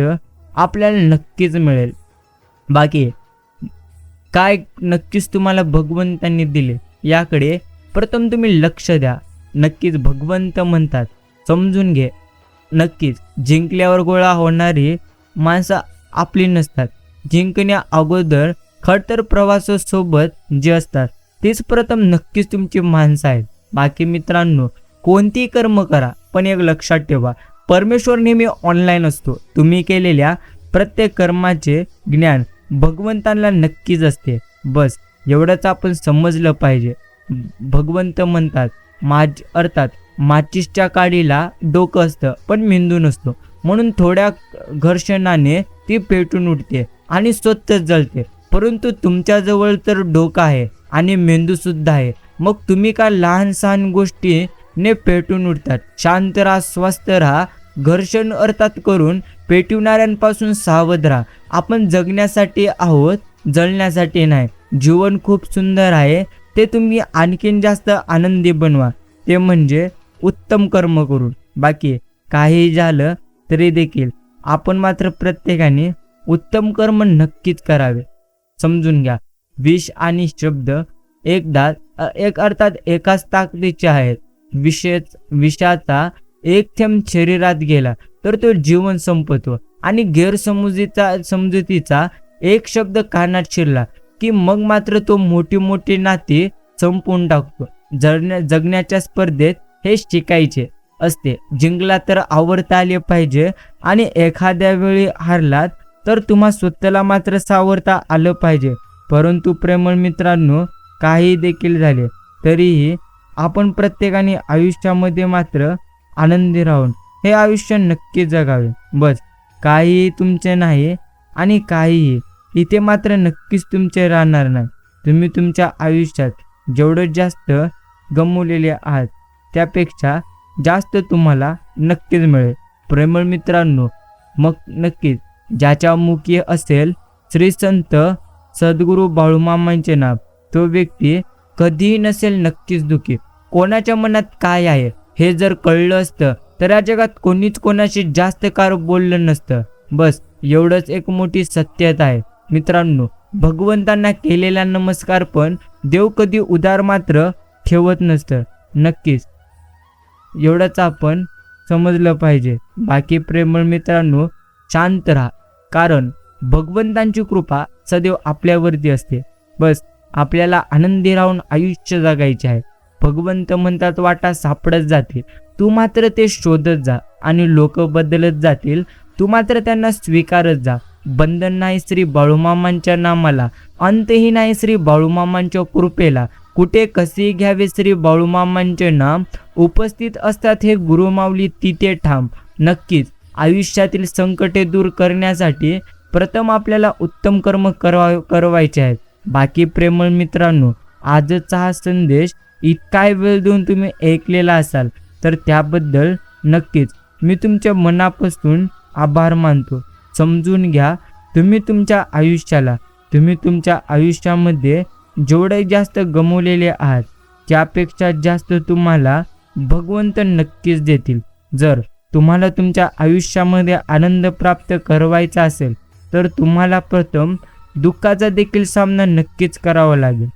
आपल्याला नक्कीच मिळेल. बाकी काय नक्कीच तुम्हाला भगवंतांनी दिले याकडे प्रथम तुम्ही लक्ष द्या. नक्कीच भगवंत म्हणतात, समजून घे, नक्कीच जिंकल्यावर गोळा होणारी माणसं आपली नसतात. जिंकण्या अगोदर खडतर प्रवासासोबत जे असतात तेच प्रथम नक्कीच तुमची माणसं आहेत. बाकी मित्रांनो, कोणतीही कर्म करा पण एक लक्षात ठेवा, परमेश्वर नेहमी ऑनलाईन असतो. तुम्ही केलेल्या प्रत्येक कर्माचे ज्ञान भगवंतांना नक्कीच असते. बस एवढंच आपण समजलं पाहिजे. भगवंत म्हणतात, अर्थात माचीसच्या काडीला डोकं असतं पण मेंदू नसतो, म्हणून थोड्या घर्षणाने ती पेटून उठते आणि स्वतःच जळते. परंतु तुमच्याजवळ तर डोकं आहे आणि मेंदू सुद्धा आहे, मग तुम्ही का लहान सहान गोष्टीने पेटून उठतात? शांत राहा, स्वस्थ राहा, घर्षण अर्थात करून पेटवणाऱ्यांपासून सावध राहा. आपण जगण्यासाठी आहोत, जळण्यासाठी नाही. जीवन खूप सुंदर आहे, ते तुम्ही आणखीन जास्त आनंदी बनवा, ते म्हणजे उत्तम कर्म करून. बाकी काही झालं तरी देखील आपण मात्र प्रत्येकाने उत्तम कर्म नक्कीच करावे. समजून घ्या, विष आणि शब्द एक अर्थात एकाच ताकदीचे आहेत. विषाचा एक थेंब शरीरात गेला तर तो जीवन संपतो आणि समजुतीचा एक शब्द कानात शिरला की मग मात्र तो मोठी मोठी नाती संपवून टाकतो. जगण्याच्या स्पर्धेत हे शिकायचे असते. जिंकला तर आवरता आले पाहिजे आणि एखाद्या वेळी हारलात तर तुम्हा स्वतःला मात्र सावरता आलं पाहिजे. परंतु प्रेमळ मित्रांनो, काही देखील झाले तरीही आपण प्रत्येकाने आयुष्यामध्ये मात्र आनंदी राहून हे आयुष्य नक्की जगावे. बस, काहीही तुमचे नाही आणि काहीही इथे मात्र नक्कीच तुमचे राहणार नाही. तुम्ही तुमच्या आयुष्यात जेवढं जास्त गमावलेले आहात त्यापेक्षा जास्त तुम्हाला नक्कीच मिळेल. प्रेमळ मित्रांनो, मग नक्कीच ज्याच्या मुखी असेल श्री संत सद्गुरू बाळूमामांचे नाव, तो व्यक्ती कधीही नसेल नक्कीच दुःखी. कोणाच्या मनात काय आहे हे जर कळलं असतं तर या जगात कोणीच कोणाशी जास्त काळ बोललं नसतं. बस एवढंच एक मोठी सत्यता आहे मित्रांनो. भगवंतांना केलेला नमस्कार पण देव कधी उदार मात्र ठेवत नसतं. नक्कीच एवढंच आपण समजलं पाहिजे. बाकी प्रेमळ मित्रांनो, शांत राहा, कारण भगवंतांची कृपा सदैव आपल्यावरती असते. बस आपल्याला आनंदी राहून आयुष्य जगायचे आहे. भगवंत म्हणतात वाटा सापडत जातील, तू मात्र ते शोधत जा, आणि लोक बदलत जातील, तू मात्र त्यांना स्वीकारत जा. बंधन नाही श्री बाळूमामांच्या नामाला, अंतही नाही श्री बाळूमामांच्या कृपेला. कुठे कसे घ्यावे श्री बाळूमामांचे नाम, उपस्थित असतात हे गुरुमाऊली तिथे ठाम. नक्कीच आयुष्यातील संकटे दूर करण्यासाठी प्रथम आपल्याला उत्तम कर्म करवायचे आहेत. बाकी प्रेमळ मित्रांनो, आजचा हा संदेश इतका वेळ देऊन तुम्ही ऐकलेला असाल तर त्याबद्दल नक्कीच मी तुमच्या मनापासून आभार मानतो. समजून घ्या, तुम्ही तुमच्या आयुष्यामध्ये जेवढे जास्त गमावलेले आहात त्यापेक्षा जास्त तुम्हाला भगवंत नक्कीच देतील. जर तुम्हाला तुमच्या आयुष्यामध्ये आनंद प्राप्त करवायचा असेल तर तुम्हाला प्रथम दुःखाचा देखील सामना नक्कीच करावा लागेल.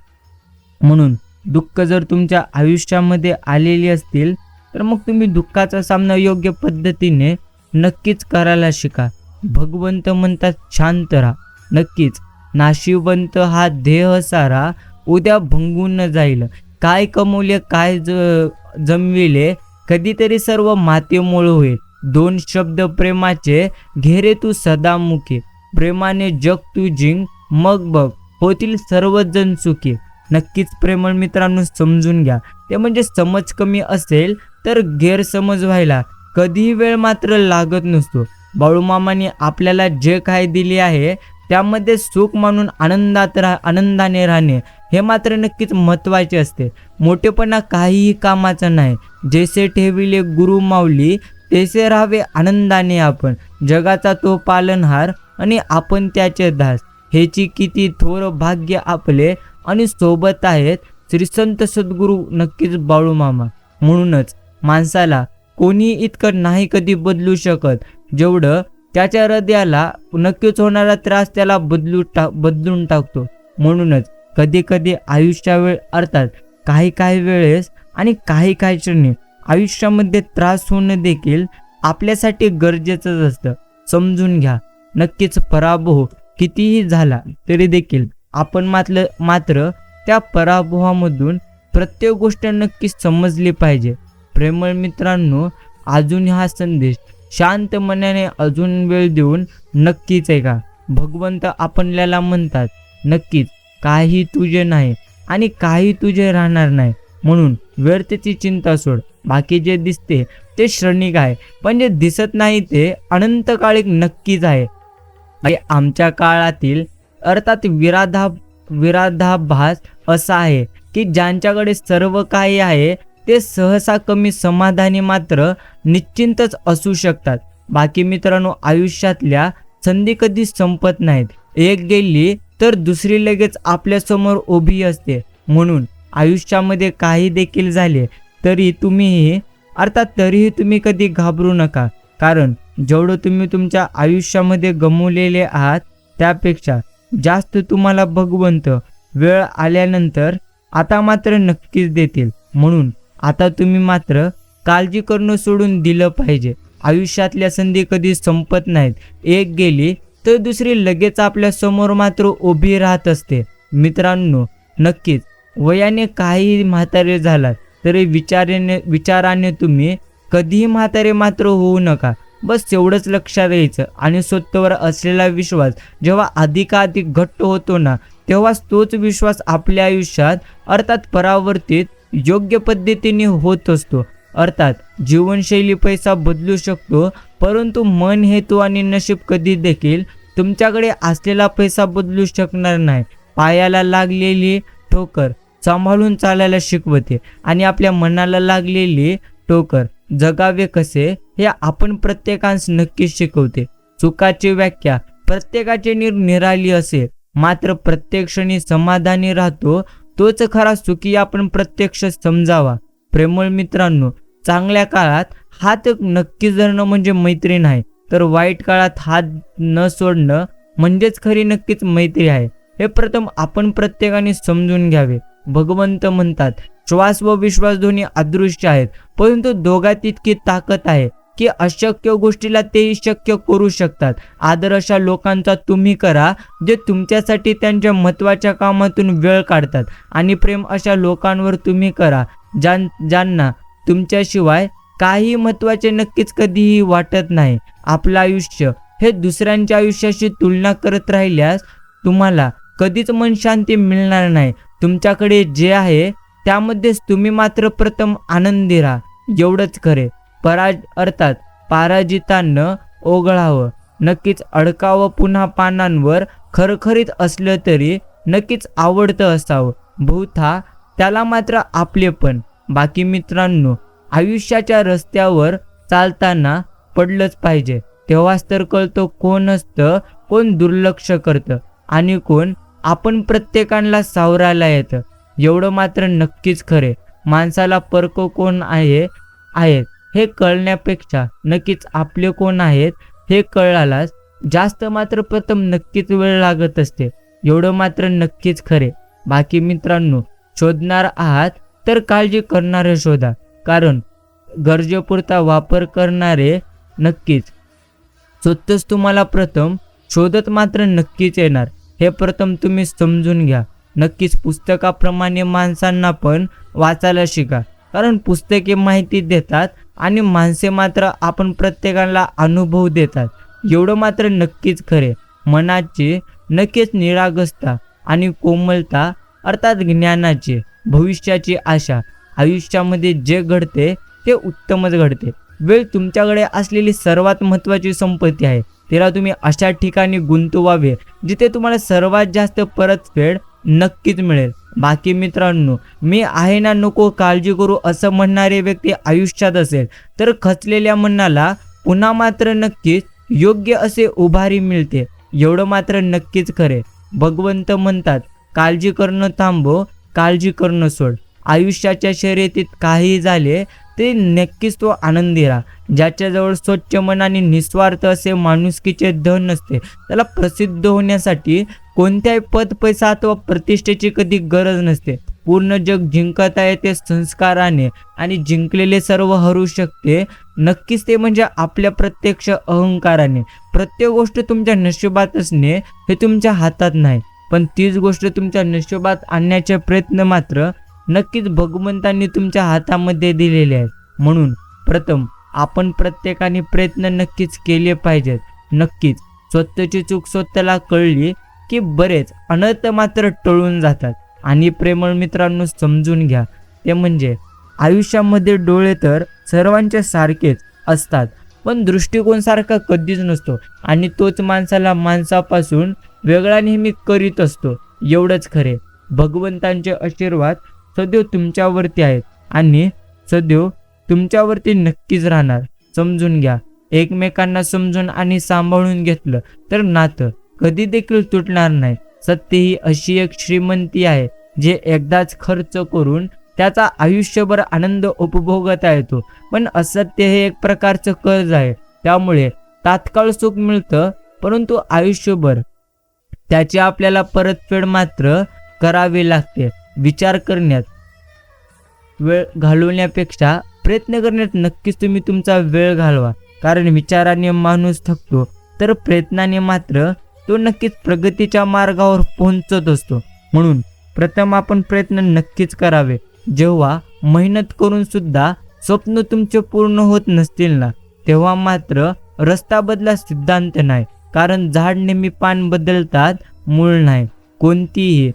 म्हणून दुःख जर तुमच्या आयुष्यामध्ये आलेली असतील तर मग तुम्ही दुःखाचा सामना योग्य पद्धतीने नक्कीच करायला शिका. भगवंत म्हणतात शांत राहा. नक्कीच नाशिवंत हा देह सारा उद्या भंगून जाईल. काय कमवले काय जमविले कधीतरी सर्व मातीमोळ होईल. दोन शब्द प्रेमाचे घेरे तू सदा मुखी, प्रेमाने जग तू जिंक मग बघ होतील सर्वजण सुखी. नक्कीच प्रेमळ मित्रांनो, समजून घ्या. ते म्हणजे समज कमी असेल तर गैरसमज व्हायला कधीही वेळ मात्र लागत नसतो. बाळूमामाने आपल्याला जे काय दिले आहे त्यामध्ये सुख मानून आनंदाने राहणे हे मात्र नक्कीच महत्त्वाचे असते. मोठेपणा काहीही कामाचा नाही. जैसे ठेविले गुरु माऊली तैसे राहावे आनंदाने आपण. जगाचा तो पालनहार आणि आपण त्याचे दास. हेची किती थोर भाग्य आपले आणि सोबत आहेत श्री संत सद्गुरू नक्कीच बाळूमामा. म्हणूनच माणसाला कोणी इतकं नाही कधी बदलू शकत जेवढं त्याच्या हृदयाला नक्कीच होणारा त्रास त्याला बदलून टाकतो. म्हणूनच कधी कधी आयुष्यावेळ अर्थात काही वेळेस आणि काही क्षणी आयुष्यामध्ये त्रास होणं देखील आपल्यासाठी गरजेचंच असतं. समजून घ्या. नक्कीच पराभव कितीही झाला तरी देखील आपण मात्र त्या पराभवामधून प्रत्येक गोष्ट नक्कीच समजली पाहिजे. प्रेमळ मित्रांनो, अजून हा संदेश शांत मनाने अजून वेळ देऊन नक्कीच ऐका. भगवंत आपल्याला म्हणतात नक्कीच काही तुझे नाही आणि काही तुझे राहणार नाही. म्हणून व्यर्थची चिंता सोड. बाकी जे दिसते ते क्षणिक आहे, पण जे दिसत नाही ते अनंतकालिक नक्कीच आहे. आमच्या काळातील अर्थात विराधाभास असा आहे की ज्यांच्याकडे सर्व काही आहे ते सहसा कमी समाधानी मात्र निश्चिंतच असू शकतात. बाकी मित्रांनो, आयुष्यातल्या संधी कधी संपत नाहीत. एक गेली तर दुसरी लगेच आपल्यासमोर उभी असते. म्हणून आयुष्यामध्ये काही देखील झाले तरी तुम्ही अर्थात तरीही तुम्ही कधी घाबरू नका, कारण जेवढं तुम्ही तुमच्या आयुष्यामध्ये गमावलेले आहात त्यापेक्षा जास्त तुम्हाला भगवंत वेळ आल्यानंतर आता मात्र नक्कीच देतील. म्हणून आता तुम्ही मात्र काळजी करणं सोडून दिलं पाहिजे. आयुष्यातल्या संधी कधी संपत नाहीत. एक गेली तर दुसरी लगेच आपल्या समोर मात्र उभी राहत असते. मित्रांनो, नक्कीच वयाने काही म्हातारे झालात तरी विचाराने तुम्ही कधीही म्हातारे मात्र होऊ नका. बस एवढंच लक्षात यायचं. आणि स्वतःवर असलेला विश्वास जेव्हा अधिकाधिक घट्ट होतो ना, तेव्हाच तोच विश्वास आपल्या आयुष्यात अर्थात परावर्तित योग्य पद्धतीने होत असतो. अर्थात जीवनशैली पैसा बदलू शकतो, परंतु मन, हेतू आणि नशीब कधी देखील तुमच्याकडे असलेला पैसा बदलू शकणार नाही. पायाला लागलेली ठोकर सांभाळून चालायला शिकवते आणि आपल्या मनाला लागलेली ठोकर जगावे कसे हे आपण प्रत्येकास नक्कीच शिकवते. सुखाची व्याख्या प्रत्येकाची निराळी असेल, मात्र प्रत्येक क्षणी समाधानी राहतो तोच खरा सुखी आपण प्रत्यक्ष समजावा. प्रेमळ मित्रांनो, चांगल्या काळात हात नक्की धरणं म्हणजे मैत्री नाही, तर वाईट काळात हात न सोडणं म्हणजेच खरी नक्कीच मैत्री आहे. हे प्रथम आपण प्रत्येकाने समजून घ्यावे. भगवंत म्हणतात, श्वास व विश्वास दोन्ही अदृश्य आहेत, परंतु दोघात इतकी ताकद आहे की अशक्य गोष्टीला तेही शक्य करू शकतात. आदर अशा लोकांचा तुम्ही करा जे तुमच्यासाठी त्यांच्या महत्त्वाच्या कामातून वेळ काढतात, आणि प्रेम अशा लोकांवर तुम्ही करा ज्यांना तुमच्याशिवाय काही महत्त्वाचे नक्कीच कधीही वाटत नाही. आपलं आयुष्य हे दुसऱ्यांच्या आयुष्याशी तुलना करत राहिल्यास तुम्हाला कधीच मन शांती मिळणार नाही. तुमच्याकडे जे आहे त्यामध्येच तुम्ही मात्र प्रथम आनंदी राहा, एवढंच खरे. अर्थात पराजितानं ओघळावं, नक्कीच अडकावं, पुन्हा पानांवर खरखरीत असलं तरी नक्कीच आवडतं असावं, बहुधा त्याला मात्र आपलेपण. बाकी मित्रांनो, आयुष्याच्या रस्त्यावर चालताना पडलंच पाहिजे, तेव्हाच तर कळतं कोण असतं, कोण दुर्लक्ष करतं आणि कोण आपण प्रत्येकाला सावरायला येतं. एवढं मात्र नक्कीच खरे. माणसाला परक कोण आहेत हे कळण्यापेक्षा नक्कीच आपले कोण आहेत हे कळायलाच जास्त मात्र प्रथम नक्कीच वेळ लागत असते. एवढं मात्र नक्कीच खरे. बाकी मित्रांनो, शोधणार आहात तर काळजी करणारे शोधा, कारण गरजेपुरता वापर करणारे नक्कीच स्वतःच तुम्हाला प्रथम शोधत मात्र नक्कीच येणार. हे प्रथम तुम्ही समजून घ्या. नक्कीच पुस्तकाप्रमाणे माणसांना पण वाचायला शिका, कारण पुस्तके माहिती देतात आणि माणसे मात्र आपण प्रत्येकाला अनुभव देतात. एवढं मात्र नक्कीच खरे. मनाची नक्कीच निरागसता आणि कोमलता, अर्थात ज्ञानाची, भविष्याची आशा. आयुष्यामध्ये जे घडते ते उत्तमच घडते. वेळ तुमच्याकडे असलेली सर्वात महत्त्वाची संपत्ती आहे. तिला तुम्ही अशा ठिकाणी गुंतवावे जिथे तुम्हाला सर्वात जास्त परतफेड नक्कीच मिळेल. बाकी मित्रांनो, मी आहे ना, नको काळजी करू असं म्हणणारे व्यक्ती आयुष्यात असेल तर खचलेल्या मनाला पुन्हा मात्र नक्कीच योग्य असे उभारी मिळते. एवढं मात्र नक्कीच खरे. भगवंत म्हणतात, काळजी करणं थांबव, काळजी करणं सोड. आयुष्याच्या शर्यतीत काही झाले ते नक्कीच तो आनंदी राहा. ज्याच्याजवळ स्वच्छ मन आणि निस्वार्थ असे माणुसकीचे धन नसते, त्याला प्रसिद्ध होण्यासाठी कोणत्याही पद, पैसा अथवा प्रतिष्ठेची कधी गरज नसते. पूर्ण जग जिंकता येते संस्काराने, आणि जिंकलेले सर्व हरू शकते नक्कीच ते म्हणजे आपल्या प्रत्यक्ष अहंकाराने. प्रत्येक गोष्ट तुमच्या नशिबात असणे हे तुमच्या हातात नाही, पण तीच गोष्ट तुमच्या नशिबात आणण्याचे प्रयत्न मात्र नक्कीच भगवंतांनी तुमच्या हातामध्ये दिलेले आहेत. म्हणून प्रथम आपण प्रत्येकाने प्रयत्न नक्कीच केले पाहिजेत. नक्कीच स्वतःची चूक स्वतःला कळली की बरेच अनर्थ मात्र टळून जातात. आणि प्रेमळ मित्रांनो, समजून घ्या, ते म्हणजे आयुष्यामध्ये डोळे तर सर्वांचे सारखेच असतात, पण दृष्टिकोन सारखा कधीच नसतो, आणि तोच माणसाला माणसापासून वेगळा नेहमी करीत असतो. एवढंच खरे. भगवंतांचे आशीर्वाद सदैव तुमच्यावरती आहेत आणि सदैव तुमच्यावरती नक्कीच राहणार. समजून घ्या. एकमेकांना समजून आणि सांभाळून घेतलं तर नातं कधी देखील तुटणार नाही. सत्य ही अशी एक श्रीमंती आहे जे एकदाच खर्च करून त्याचा आयुष्यभर आनंद उपभोगता येतो. पण असत्य हे एक प्रकारचं कर्ज आहे. त्यामुळे तात्काळ सुख मिळतं, परंतु आयुष्यभर त्याची आपल्याला परतफेड मात्र करावी लागते. विचार करण्यात वेळ घालवण्यापेक्षा प्रयत्न करण्यात नक्कीच तुम्ही तुमचा वेळ घालवा. कारण विचाराने माणूस थकतो, तर प्रयत्नाने मात्र तो नक्कीच प्रगतीच्या मार्गावर पोहोचत असतो. म्हणून प्रथम आपण प्रयत्न नक्कीच करावे. जेव्हा मेहनत करून सुद्धा स्वप्न तुमचे पूर्ण होत नसतील ना, तेव्हा मात्र रस्ता बदला सिद्धांत नाही. कारण झाड नेहमी पान बदलतात, मूळ नाही. कोणत्याही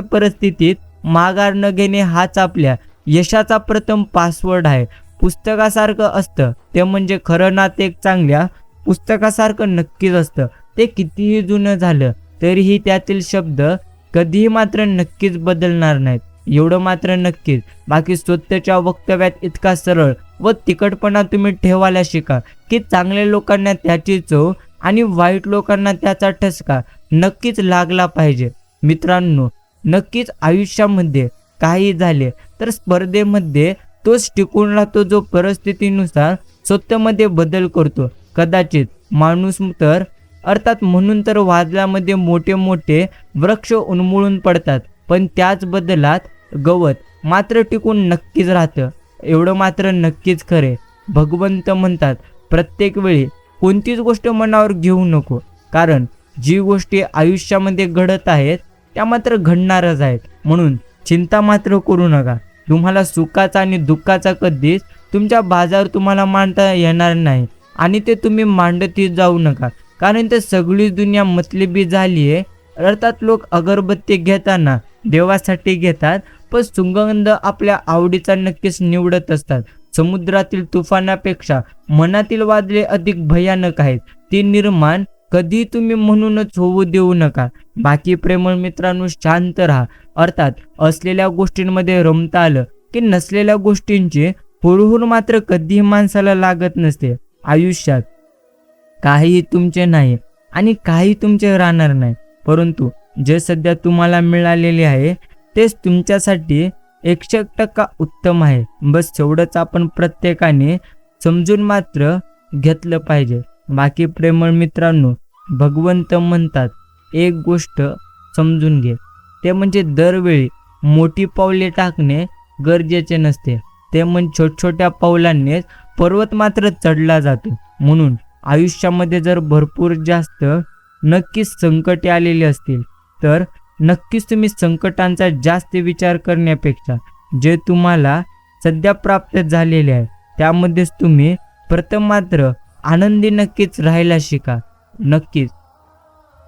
परिस्थितीत माघार न घेणे हाच आपल्या यशाचा प्रथम पासवर्ड आहे. पुस्तकासारखं असतं ते म्हणजे खरं नाते एक चांगल्या पुस्तकासारखं नक्कीच असतं. ते कितीही जुनं झालं तरीही त्यातील शब्द कधीही मात्र नक्कीच बदलणार नाहीत, एवढं मात्र नक्कीच. बाकी स्वतःच्या वक्तव्यात इतका सरळ व तिखटपणा तुम्ही ठेवायला शिका की चांगल्या लोकांना त्याची चव आणि वाईट लोकांना त्याचा ठसका नक्कीच लागला पाहिजे. मित्रांनो, नक्कीच आयुष्यामध्ये काही झाले तर स्पर्धेमध्ये तोच टिकून राहतो जो परिस्थितीनुसार स्वतःमध्ये बदल करतो. कदाचित माणूस तर अर्थात म्हणून तर वादळामध्ये मोठे मोठे वृक्ष उन्मळून पडतात, पण त्याच बदलात गवत मात्र टिकून नक्कीच राहतं, एवढं मात्र नक्कीच खरे. भगवंत म्हणतात, प्रत्येक वेळी कोणतीच गोष्ट मनावर घेऊ नको, कारण जी गोष्टी आयुष्यामध्ये घडत आहेत त्या मात्र घडणारच आहेत. म्हणून चिंता मात्र करू नका. तुम्हाला सुखाचा आणि दुःखाचा कधीच तुमच्या बाजार तुम्हाला मांडता येणार नाही आणि ते तुम्ही मांडतही जाऊ नका, कारण ते सगळी दुनिया मतलबी झाली आहे. अर्थात लोक अगरबत्ती घेताना देवासाठी घेतात, पण सुगंध आपल्या आवडीचा नक्कीच निवडत असतात. समुद्रातील तुफानापेक्षा मनातील वादळे अधिक भयानक आहेत. ती निर्माण कधी तुम्ही म्हणूनच होऊ देऊ नका. बाकी प्रेमळ मित्रांनो, शांत राहा. अर्थात असलेल्या गोष्टींमध्ये रमता आलं की नसलेल्या गोष्टींची हुरहुर मात्र कधीही माणसाला लागत नसते. आयुष्यात काहीही तुमचे नाही आणि काही तुमचे राहणार नाही, परंतु जे सध्या तुम्हाला मिळालेले आहे तेच तुमच्यासाठी 100% उत्तम आहे. बस एवढंच आपण प्रत्येकाने समजून मात्र घेतलं पाहिजे. बाकी प्रेमळ मित्रांनो, भगवंत म्हणतात, एक गोष्ट समजून घे, ते म्हणजे दरवेळी मोठी पावले टाकणे गरजेचे नसते. ते म्हणजे छोट्या पावलांनीच पर्वत मात्र चढला जातो. म्हणून आयुष्यामध्ये जर भरपूर जास्त नक्कीच संकटे आलेली असतील तर नक्कीच तुम्ही संकटांचा जास्त विचार करण्यापेक्षा जे तुम्हाला सध्या प्राप्त झालेले आहे त्यामध्येच तुम्ही प्रथम मात्र आनंदी नक्कीच राहायला शिका. नक्कीच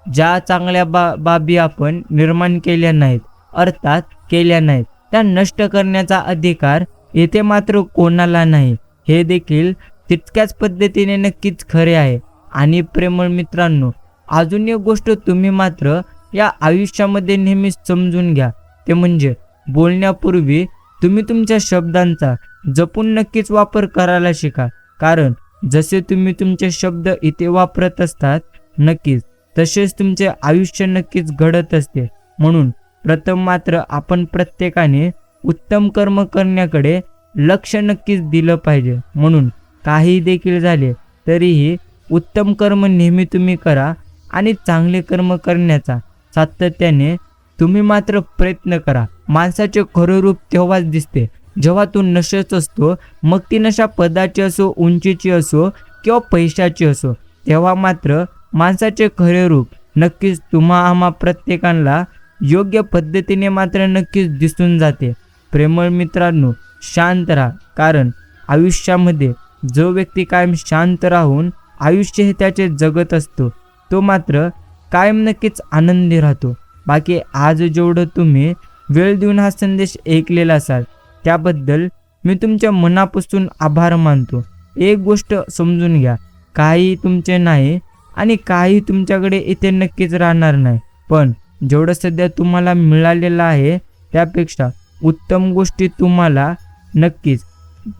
ज्या चांगल्या बाबी आपण निर्माण केल्या नाहीत, अर्थात केल्या नाहीत, त्या नष्ट करण्याचा अधिकार येथे मात्र कोणाला नाही, हे देखील तितक्याच पद्धतीने नक्कीच खरे आहे. आणि प्रेमळ मित्रांनो, अजून एक गोष्ट तुम्ही मात्र या आयुष्यामध्ये नेहमी समजून घ्या, ते म्हणजे बोलण्यापूर्वी तुम्ही तुमच्या शब्दांचा जपून नक्कीच वापर करायला शिका. कारण जसे तुम्ही तुमचे शब्द इथे वापरत असतात नक्कीच तसेच तुमचे आयुष्य नक्कीच घडत असते. म्हणून प्रथम मात्र आपण प्रत्येकाने उत्तम कर्म करण्याकडे लक्ष नक्कीच दिलं पाहिजे. म्हणून काही देखील झाले तरीही उत्तम कर्म नेहमी तुम्ही करा आणि चांगले कर्म करण्याचा सातत्याने तुम्ही मात्र प्रयत्न करा. माणसाचे खरं रूप तेव्हाच दिसते जेव्हा तो नशेत असतो, मग ती नशा पदाची असो, उंचीची असो किंवा पैशाची असो, तेव्हा मात्र माणसाचे खरे रूप नक्कीच आम्हा प्रत्येकाला योग्य पद्धतीने मात्र नक्कीच दिसून जाते. प्रेमळ मित्रांनो, शांत राहा, कारण आयुष्यामध्ये जो व्यक्ती कायम शांत राहून आयुष्य हे त्याचे जगत असतो तो मात्र कायम नक्कीच आनंदी राहतो. बाकी आज जेवढं तुम्ही वेळ देऊन हा संदेश ऐकलेला असाल त्याबद्दल मी तुमच्या मनापासून आभार मानतो. एक गोष्ट समजून घ्या, काही तुमचे नाही आणि काही तुमच्याकडे इथे नक्कीच राहणार नाही, पण जेवढं सध्या तुम्हाला मिळालेलं आहे त्यापेक्षा उत्तम गोष्टी तुम्हाला नक्कीच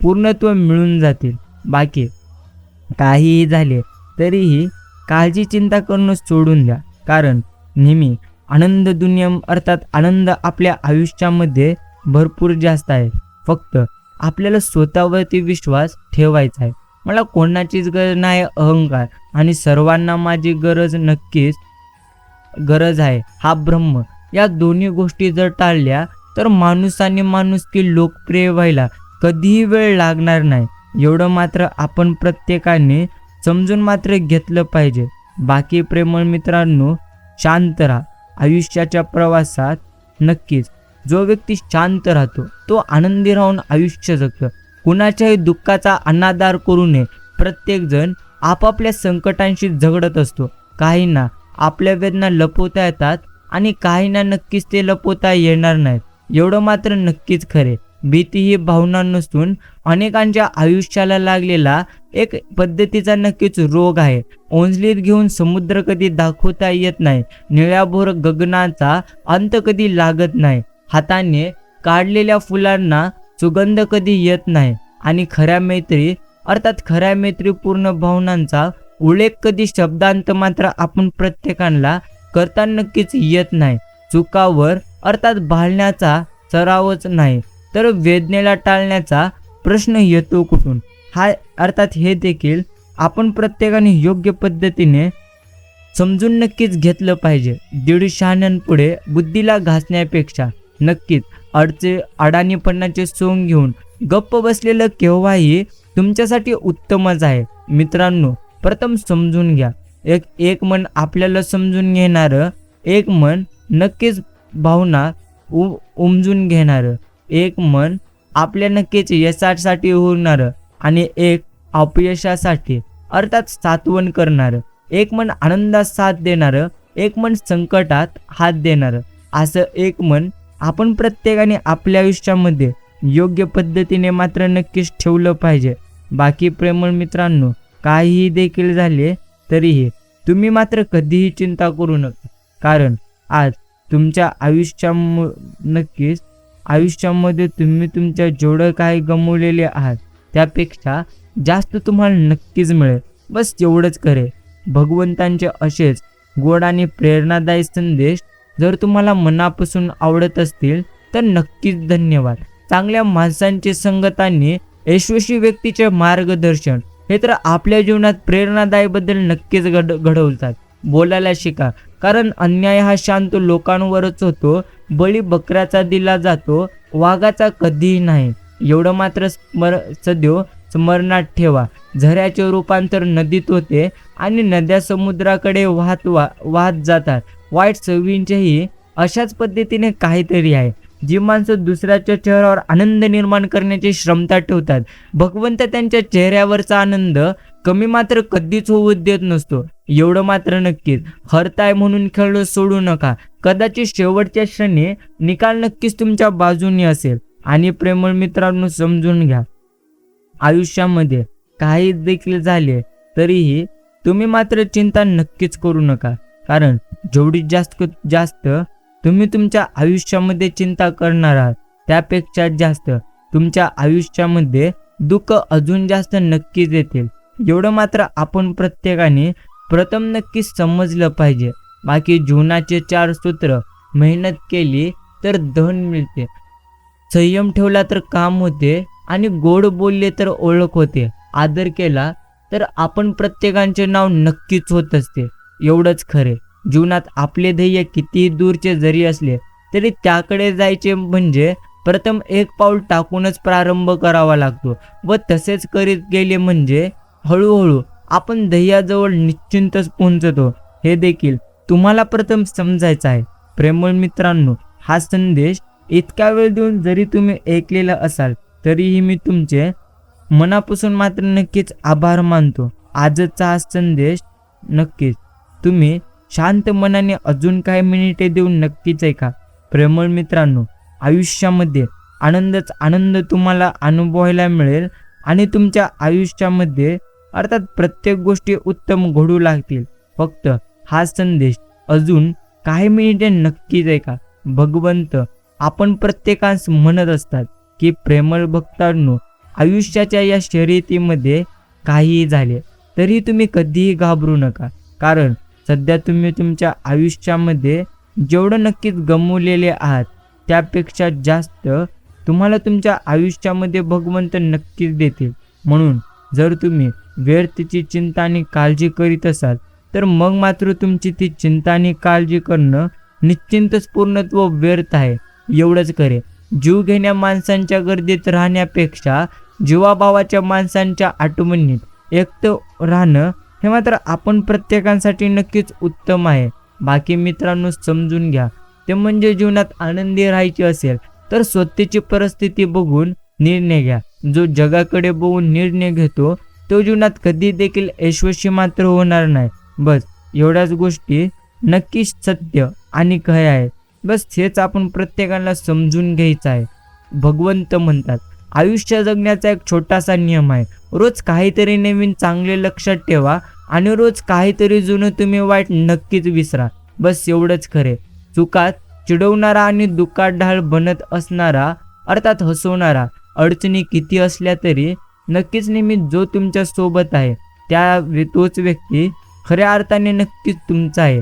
पूर्णत्व मिळून जातील. बाकी काहीही झाले तरीही काळजी चिंता करणं सोडून द्या, कारण नेहमी आनंद दुनिया अर्थात आनंद आपल्या आयुष्यामध्ये भरपूर जास्त आहे. फक्त आपल्याला स्वतःवरती विश्वास ठेवायचा आहे. मला कोणाचीच गरज नाही अहंकार, आणि सर्वांना माझी गरज आहे हा ब्रह्म. या दोन्ही गोष्टी जर टाळल्या तर माणूस आणि माणुसकी लोकप्रिय व्हायला कधीही वेळ लागणार नाही. एवढं मात्र आपण प्रत्येकाने समजून मात्र घेतलं पाहिजे. बाकी प्रेमळ मित्रांनो, शांत राहा. आयुष्याच्या प्रवासात नक्कीच जो व्यक्ती शांत राहतो तो आनंदी राहून आयुष्य जगतो. कुणाच्याही दुःखाचा अनादर करू नये. प्रत्येकजण आपापल्या संकटांशी झगडत असतो. काहींना आपल्या वेदना लपवता येतात आणि काहींना नक्कीच ते लपवता येणार नाहीत. एवढं मात्र नक्कीच खरे, भीती ही भावना नसून अनेकांच्या आयुष्याला लागलेला एक पद्धतीचा नक्कीच रोग आहे. ओंजलीत घेऊन समुद्र कधी दाखवता येत नाही. निळ्याभोर गगनाचा अंत कधी लागत नाही. हाताने काढलेल्या फुलांना सुगंध कधी येत नाही. आणि खऱ्या मैत्रीपूर्ण भावनांचा उल्लेख कधी शब्दांत मात्र आपण प्रत्येकाला करता नक्कीच येत नाही. चुकावर अर्थात भाळण्याचा सरावच नाही तर वेदनेला टाळण्याचा प्रश्न येतो कुठून? हे देखील आपण प्रत्येकाने योग्य पद्धतीने समजून नक्कीच घेतलं पाहिजे. दीड शहाण्यांपुढे बुद्धीला घासण्यापेक्षा नक्कीच अडाणीपणाचे सोंग घेऊन गप्प बसलेलं केव्हाही तुमच्यासाठी उत्तमच आहे. मित्रांनो, प्रथम समजून घ्या. एक मन आपल्याला समजून घेणारं, एक मन नक्कीच भावना उमजून घेणारं, एक मन आपल्या नक्कीच यशासाठी होणारं आणि एक अपयशासाठी अर्थात सात्वन करणारं, एक मन आनंदात साथ देणारं, एक मन संकटात हात देणारं. असं एक मन आपण प्रत्येकाने आपल्या आयुष्यामध्ये योग्य पद्धतीने मात्र नक्कीच ठेवलं पाहिजे. बाकी प्रेमळ मित्रांनो, काहीही देखील झाले तरीही तुम्ही मात्र कधीही चिंता करू नका. कारण आज तुमच्या आयुष्यामध्ये तुम्ही तुमच्या जेवढं काही गमावलेले आहात त्यापेक्षा जास्त तुम्हाला नक्कीच मिळेल. बस एवढंच करे. भगवंतांचे असेच गोड आणि प्रेरणादायी संदेश जर तुम्हाला मनापासून आवडत असतील तर नक्कीच धन्यवाद. चांगल्या माणसांची संगत आणि यशस्वी व्यक्तीचे मार्गदर्शन हे तर आपल्या जीवनात प्रेरणादायी बदल नक्कीच घडवतात. बोलायला शिका, कारण अन्याय हा शांत लोकांवरच होतो. बळी बकऱ्याचा दिला जातो, वाघाचा कधीही नाही. एवढं मात्र सदैव स्मरणात ठेवा. झऱ्याचे रूपांतर नदीत होते आणि नद्या समुद्राकडे वाहत जातात. वाईट सवयींचेही अशाच पद्धतीने काहीतरी आहे. जी माणसं दुसऱ्याच्या चेहऱ्यावर आनंद निर्माण करण्याची क्षमता ठेवतात, भगवंत त्यांच्या चेहऱ्यावरचा आनंद कमी मात्र कधीच होऊ देत नसतो. एवढं मात्र नक्कीच, हरताय म्हणून खेळ सोडू नका. कदाचित शेवटच्या क्षणी निकाल नक्कीच तुमच्या बाजूने असेल. आणि प्रेमळ मित्रांनो, समजून घ्या, आयुष्यामध्ये काही देखील झाले तरीही तुम्ही मात्र चिंता नक्कीच करू नका. कारण जेवढी जास्त तुम्ही तुमच्या आयुष्यामध्ये चिंता करणार आहात त्यापेक्षा जास्त तुमच्या आयुष्यामध्ये दुःख अजून जास्त नक्कीच येतील. एवढं मात्र आपण प्रत्येकाने प्रथम नक्कीच समजलं पाहिजे. बाकी जीवनाचे 4 सूत्र: मेहनत केली तर धन मिळते, संयम ठेवला तर काम होते, आणि गोड बोलले तर ओळख होते, आदर केला तर आपण प्रत्येकाचे नाव नक्कीच होत असते. एवढंच खरे. जीवनात आपले ध्येय कितीही दूरचे जरी असले तरी त्याकडे जायचे म्हणजे प्रथम एक पाऊल टाकूनच प्रारंभ करावा लागतो. व तसेच करीत गेले म्हणजे हळूहळू आपण ध्येयाजवळ निश्चिंतच पोहोचतो. हे देखील तुम्हाला प्रथम समजायचं आहे. प्रेमळ मित्रांनो, हा संदेश इतका वेळ देऊन जरी तुम्ही ऐकलेला असाल तरीही मी तुमचे मनापासून मात्र नक्कीच आभार मानतो. आजचा हा संदेश नक्कीच तुम्ही शांत मनाने अजून काही मिनिटे देऊन नक्कीच ऐका. प्रेमळ मित्रांनो, आयुष्यामध्ये आनंद तुम्हाला अनुभवायला मिळेल आणि तुमच्या आयुष्यामध्ये अर्थात प्रत्येक गोष्टी उत्तम घडू लागतील. फक्त हा संदेश अजून काही मिनिटे नक्कीच ऐका. भगवंत आपण प्रत्येकास म्हणत असतात की प्रेमळ भक्तांनो, आयुष्याच्या या शर्यतीमध्ये काहीही झाले तरी तुम्ही कधीही घाबरू नका. कारण सध्या तुम्ही तुमच्या आयुष्यामध्ये जेवढं नक्कीच गमावलेले आहात त्यापेक्षा जास्त तुम्हाला तुमच्या आयुष्यामध्ये भगवंत नक्कीच देतील. म्हणून जर तुम्ही व्यर्थची चिंता आणि काळजी करीत असाल तर मग मात्र तुमची ती चिंता आणि काळजी करणं निश्चितच पूर्णत्व व्यर्थ आहे. एवढंच करे. जीव घेण्या माणसांच्या गर्दीत राहण्यापेक्षा जीवाभावाच्या माणसांच्या आठवणीत एकटं राहणं हे मात्र आपण प्रत्येकासाठी नक्कीच उत्तम आहे. बाकी मित्रांनो समजून घ्या, ते म्हणजे जीवनात आनंदी राहायचे असेल तर स्वतःची परिस्थिती बघून निर्णय घ्या. जो जगाकडे बघून निर्णय घेतो तो जीवनात कधी देखील यशस्वी मात्र होणार नाही. बस एवढ्याच गोष्टी नक्कीच सत्य आणि खरे आहेत. बस हेच आपण प्रत्येकाला समजून घ्यायचं आहे. भगवंत म्हणतात आयुष्य जगण्याचा एक छोटासा नियम आहे. रोज काहीतरी नवीन चांगले लक्षात ठेवा आणि रोज काहीतरी जुनं तुम्ही वाईट नक्कीच विसरा. बस एवढंच खरे. चुकात चिडवणारा आणि दुःखात ढाल बनत असणारा अर्थात हसवणारा अडचणी किती असल्या तरी नक्कीच नेहमी जो तुमच्या सोबत आहे तोच व्यक्ती खऱ्या अर्थाने नक्कीच तुमचा आहे.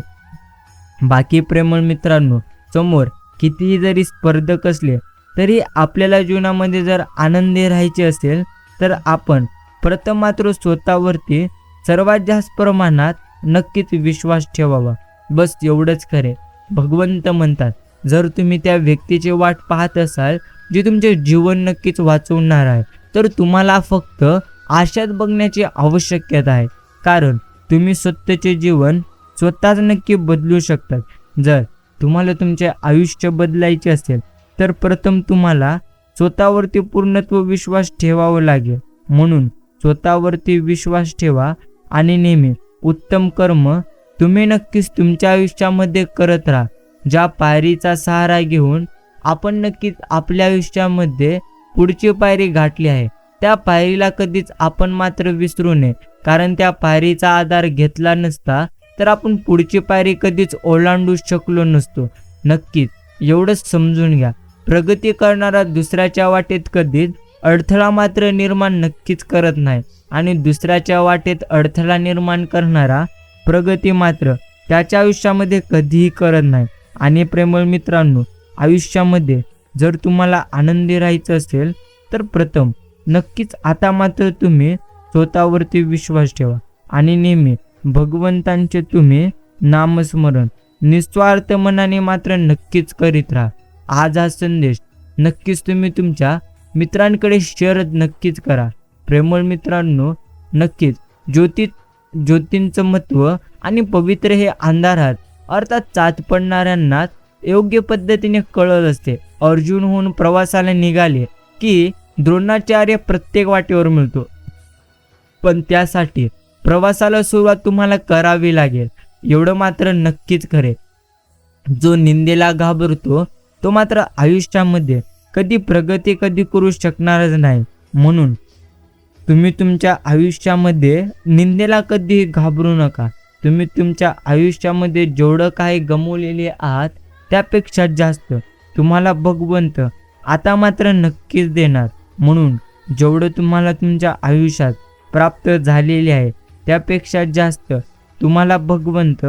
बाकी प्रेमळ मित्रांनो, समोर कितीही जरी स्पर्धक असले तरी आपल्याला जीवनामध्ये जर आनंदी राहायचे असेल तर आपण प्रथम मात्र स्वतःवरती सर्वात जास्त प्रमाणात नक्कीच विश्वास ठेवावा. बस एवढंच खरे. भगवंत म्हणतात जर तुम्ही त्या व्यक्तीची वाट पाहत असाल जी तुमचे जीवन नक्कीच वाचवणार आहे तर तुम्हाला फक्त आशात बघण्याची आवश्यकता आहे. कारण तुम्ही स्वतःचे जीवन स्वतःच नक्की बदलू शकतात. जर तुम्हाला तुमचे आयुष्य बदलायचे असेल तर प्रथम तुम्हाला स्वतःवरती पूर्णत्व विश्वास ठेवावा लागेल. म्हणून स्वतःवरती विश्वास ठेवा आणि नेहमी उत्तम कर्म तुम्ही नक्कीच तुमच्या आयुष्यामध्ये करत राहा. ज्या पायरीचा सहारा घेऊन आपण नक्कीच आपल्या आयुष्यामध्ये पुढची पायरी गाठली आहे त्या पायरीला कधीच आपण मात्र विसरू नये. कारण त्या पायरीचा आधार घेतला नसता तर आपण पुढची पायरी कधीच ओलांडू शकलो नसतो. नक्कीच एवढंच समजून घ्या. प्रगती करणारा दुसऱ्याच्या वाटेत कधीच अडथळा मात्र निर्माण नक्कीच करत नाही आणि दुसऱ्याच्या वाटेत अडथळा निर्माण करणारा प्रगती मात्र त्याच्या आयुष्यामध्ये कधीही करत नाही. आणि प्रेमळ मित्रांनो, आयुष्यामध्ये जर तुम्हाला आनंदी राहायचं असेल तर प्रथम नक्कीच आता मात्र तुम्ही स्वतःवरती विश्वास ठेवा आणि नेहमी भगवंतांचे तुम्ही नामस्मरण निस्वार्थ मनाने मात्र नक्कीच करीत राहा. आज हा संदेश नक्कीच तुम्ही तुमच्या मित्रांकडे शेअर नक्कीच करा. प्रेमळ मित्रांनो, नक्कीच ज्योतींचं महत्त्व आणि पवित्र हे अंधारात अर्थात चाच पडणाऱ्यांना योग्य पद्धतीने कळत असते. अर्जुनहून प्रवासाला निघाले की द्रोणाचार्य प्रत्येक वाटेवर मिळतो, पण त्यासाठी प्रवासाला सुरुवात तुम्हाला करावी लागेल. एवढं मात्र नक्कीच खरे. जो निंदेला घाबरतो तो मात्र आयुष्यामध्ये कधी प्रगती करू शकणारच नाही. म्हणून तुम्ही तुमच्या आयुष्यामध्ये निंदेला कधी घाबरू नका. तुम्ही तुमच्या आयुष्यामध्ये जेवढं काही गमावलेले आहात त्यापेक्षा जास्त तुम्हाला भगवंत आता मात्र नक्कीच देणार. म्हणून जेवढं तुम्हाला तुमच्या आयुष्यात प्राप्त झालेले आहे त्यापेक्षा जास्त तुम्हाला भगवंत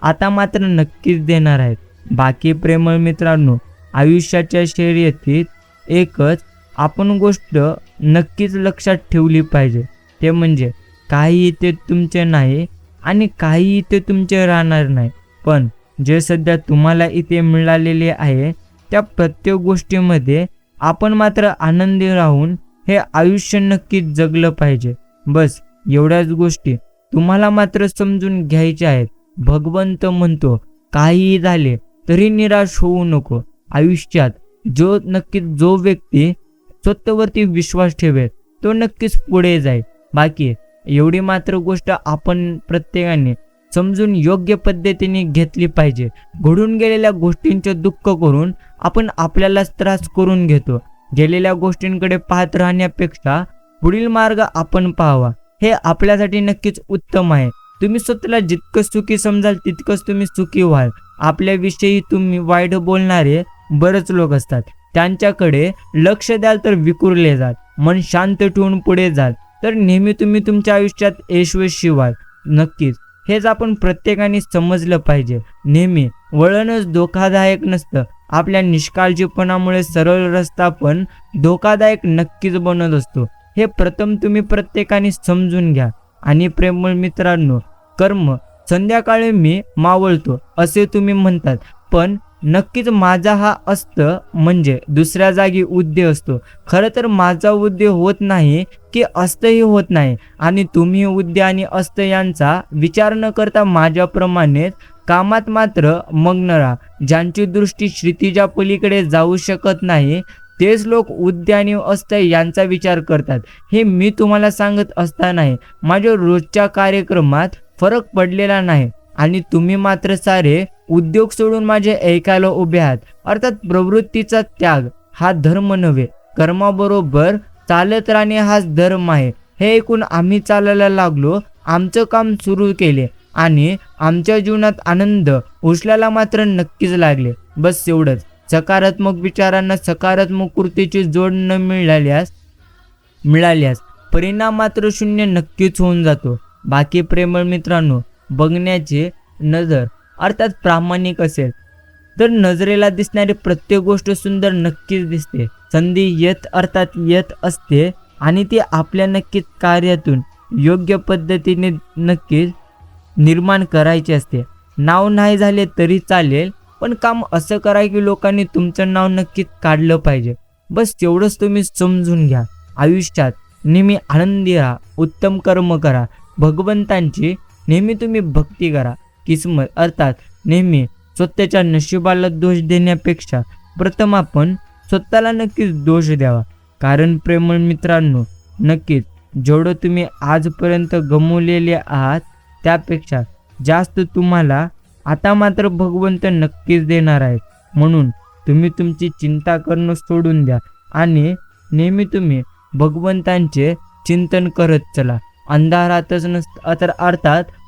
आता मात्र नक्कीच देणार आहेत. बाकी प्रेमळ मित्रांनो, आयुष्याच्या शर्यतीत एकच आपण गोष्ट नक्कीच लक्षात ठेवली पाहिजे, ते म्हणजे काही ते तुमचे नाही आणि काही इथे तुमचे राहणार नाही. पण जे सध्या तुम्हाला इथे मिळालेले आहे त्या प्रत्येक गोष्टीमध्ये आपण मात्र आनंदी राहून हे आयुष्य नक्कीच जगलं पाहिजे. बस एवढ्याच गोष्टी तुम्हाला मात्र समजून घ्यायच्या आहेत. भगवंत म्हणतो काहीही झाले तरी निराश होऊ नको. आयुष्यात जो व्यक्ती स्वतःवरती विश्वास ठेवेल तो नक्कीच पुढे जाईल. बाकी एवढी मात्र गोष्ट आपण प्रत्येकाने समजून योग्य पद्धतीने घेतली पाहिजे. घडून गेलेल्या गोष्टींचे दुःख करून आपण आपल्यालाच त्रास करून घेतो. गेलेल्या गोष्टींकडे पाहत राहण्यापेक्षा पुढील मार्ग आपण पाहावा, हे आपल्यासाठी नक्कीच उत्तम आहे. तुम्ही स्वतःला जितकं सुखी समजाल तितकंच तुम्ही सुखी व्हाल. आपल्याविषयी तुम्ही वाईट बोलणारे बरेच लोक असतात, त्यांच्याकडे लक्ष द्याल तर विखुरले जाल. मन शांत ठेवून पुढे जाल तर नेहमी तुम्ही तुमच्या आयुष्यात यशस्वी व्हाल. नक्कीच हेच आपण प्रत्येकाने समजलं पाहिजे. नेहमी वळणच धोकादायक नसतं आपल्या निष्काळजीपणामुळे सरळ रस्ता पण धोकादायक नक्कीच बनत असतो. हे प्रथम तुम्ही प्रत्येकाने समजून घ्या. आणि प्रेमळ मित्रांनो, कर्म संध्याकाळी मी मावळतो असे तुम्ही म्हणतात, पण नक्कीच माझा हा असतं म्हणजे दुसऱ्या जागी उद्य असतो. खरं तर माझा उद्य होत नाही की अस्तही होत नाही, आणि तुम्ही उद्य आणि अस्त यांचा विचार न करता माझ्याप्रमाणेच कामात मात्र मग्न राहा. ज्यांची दृष्टी क्षितिजा पलीकडे जाऊ शकत नाही तेच लोक उद्य आणि अस्त यांचा विचार करतात. हे मी तुम्हाला सांगत असताना माझ्या रोजच्या कार्यक्रमात फरक पडलेला नाही, आणि तुम्ही मात्र सारे उद्योग सोडून माझे ऐकायला उभे आहात. अर्थात प्रवृत्तीचा त्याग हा धर्म नव्हे, कर्माबरोबर चालत राहणे हाच धर्म आहे. हे ऐकून आम्ही चालायला लागलो, आमचं काम सुरू केले आणि आमच्या जीवनात आनंद उचलायला मात्र नक्कीच लागले. बस एवढंच. सकारात्मक विचारांना सकारात्मक कृतीची जोड न मिळाल्यास परिणाम मात्र शून्य नक्कीच होऊन जातो. बाकी प्रेमळ मित्रांनो, बघण्याची नजर अर्थात प्रामाणिक असेल तर नजरेला दिसणारी प्रत्येक गोष्ट सुंदर नक्कीच दिसते. संधी येत असते आणि ती आपल्या नक्कीच कार्यातून योग्य पद्धतीने नक्कीच निर्माण करायची असते. नाव नाही झाले तरी चालेल, पण काम असं करा की लोकांनी तुमचं नाव नक्कीच काढलं पाहिजे. बस तेवढंच तुम्ही समजून घ्या. आयुष्यात नेहमी आनंदी राहा, उत्तम कर्म करा, भगवंतांची नेहमी तुम्ही भक्ती करा. किस्मत अर्थात नेहमी स्वतःच्या नशिबाला दोष देण्यापेक्षा प्रथम आपण स्वतःला नक्कीच दोष द्यावा. कारण प्रेमळ मित्रांनो, नक्कीच जेवढं तुम्ही आजपर्यंत गमावलेले आहात त्यापेक्षा जास्त तुम्हाला आता मात्र भगवंत नक्कीच देणार आहेत. म्हणून तुम्ही तुमची चिंता करणं सोडून द्या आणि नेहमी तुम्ही भगवंतांचे चिंतन करत चला.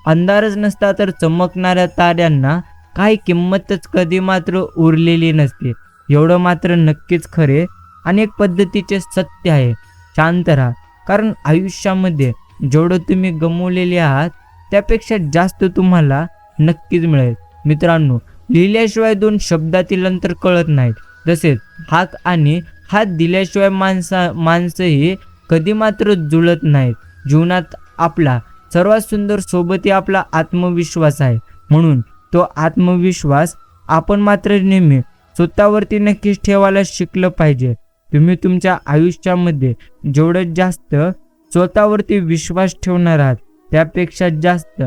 अंधारच नसता तर चमकणाऱ्या ताऱ्यांना काही किंमतच कधी मात्र उरलेली नसते. एवढं मात्र नक्कीच खरे आणि एक पद्धतीचे सत्य आहे. शांत राहा, कारण आयुष्यामध्ये जेवढं तुम्ही गमावलेले आहात त्यापेक्षा जास्त तुम्हाला नक्कीच मिळेल. मित्रांनो, लिहिल्याशिवाय दोन शब्दातील अंतर कळत नाहीत. तसेच हाक आणि हात दिल्याशिवाय माणसंही कधी मात्र जुळत नाहीत. जीवनात आपला सर्वात सुंदर सोबती आपला आत्मविश्वास आहे. म्हणून तो आत्मविश्वास आपण मात्र नेहमी स्वतःवरती नक्कीच ठेवायला शिकलं पाहिजे. तुम्ही तुमच्या आयुष्यामध्ये जेवढं जास्त स्वतःवरती विश्वास ठेवणार आहात त्यापेक्षा जास्त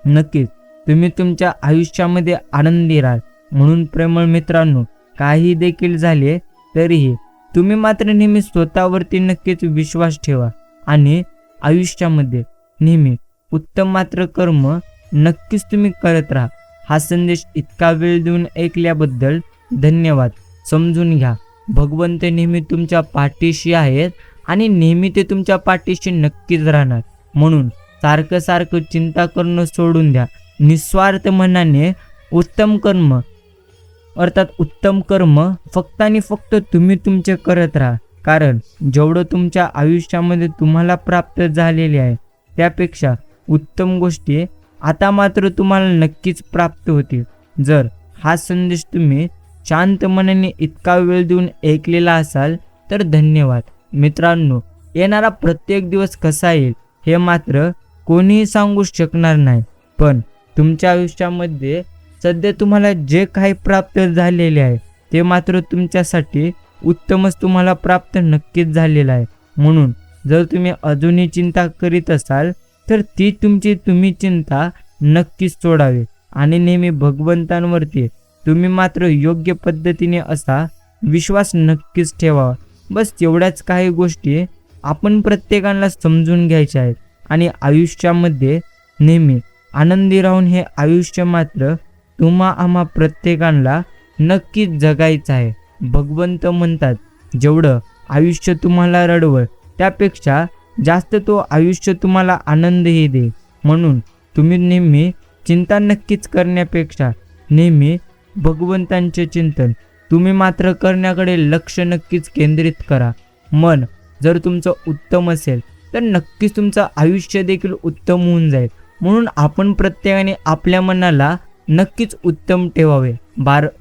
नक्कीच तुम्ही तुमच्या आयुष्यामध्ये आनंदी राहाल. म्हणून प्रेमळ मित्रांनो, काही देखील झाले तरीही तुम्ही मात्र नेहमी स्वतःवरती नक्कीच विश्वास ठेवा आणि आयुष्यामध्ये नेहमी उत्तम मात्र कर्म नक्कीच तुम्ही करत राहा. हा संदेश इतका वेळ देऊन ऐकल्याबद्दल धन्यवाद. समजून घ्या, भगवंत नेहमी तुमच्या पाठीशी आहेत आणि नेहमी ते तुमच्या पाठीशी नक्कीच राहणार. म्हणून सारखं चिंता करणं सोडून द्या. निस्वार्थ मनाने उत्तम कर्म फक्त आणि फक्त तुम्ही तुमचे करत राहा. कारण जेवढं तुमच्या आयुष्यामध्ये तुम्हाला प्राप्त झालेले आहे त्यापेक्षा उत्तम गोष्टी आता मात्र तुम्हाला नक्कीच प्राप्त होतील. जर हा संदेश तुम्ही शांत मनाने इतका वेळ देऊन ऐकलेला असाल तर धन्यवाद. मित्रांनो, येणारा प्रत्येक दिवस कसा येईल हे मात्र कोणीही सांगू शकणार नाही, पण तुमच्या आयुष्यामध्ये सध्या तुम्हाला जे काही प्राप्त झालेले आहे ते मात्र तुमच्यासाठी उत्तमच तुम्हाला प्राप्त नक्कीच झालेलं आहे. म्हणून जर तुम्ही अजूनही चिंता करीत असाल तर तुम्ही चिंता नक्कीच सोडावी आणि नेहमी भगवंतांवरती तुम्ही मात्र योग्य पद्धतीने असा विश्वास नक्कीच ठेवावा. बस एवढ्याच काही गोष्टी आपण प्रत्येकाला समजून घ्यायच्या आहेत आणि आयुष्यामध्ये नेहमी आनंदी राहून हे आयुष्य मात्र आम्हा प्रत्येकाला नक्कीच जगायचं आहे. भगवंत म्हणतात, जेवढं आयुष्य तुम्हाला रडवं त्यापेक्षा जास्त तो आयुष्य तुम्हाला आनंदही दे. म्हणून तुम्ही नेहमी चिंता नक्कीच करण्यापेक्षा नेहमी भगवंतांचे चिंतन तुम्ही मात्र करण्याकडे लक्ष नक्कीच केंद्रित करा. मन जर तुमचं उत्तम असेल तर नक्कीच तुमचं आयुष्य देखील उत्तम होऊन जाईल. म्हणून आपण प्रत्येकाने आपल्या मनाला नक्कीच उत्तम ठेवावे.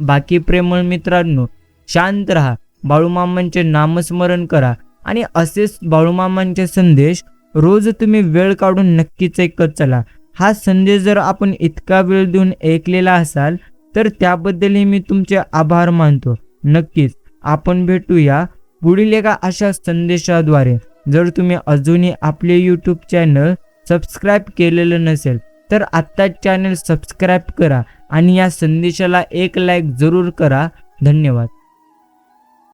बाकी प्रेमळ मित्रांनो, शांत राहा, बाळूमामांचे नामस्मरण करा आणि असेच बाळूमामांचे संदेश रोज तुम्ही वेळ काढून नक्कीच ऐकत चला. हा संदेश जर आपण इतका वेळ देऊन ऐकलेला असाल तर त्याबद्दलही मी तुमचे आभार मानतो. नक्कीच आपण भेटूया पुढील एका अशा संदेशाद्वारे. जर तुम्ही अजूनही आपले यूट्यूब चॅनल सबस्क्राईब केलेलं नसेल तर आत्ताच चॅनल सबस्क्राईब करा आणि या संदेशाला एक लाईक जरूर करा. धन्यवाद.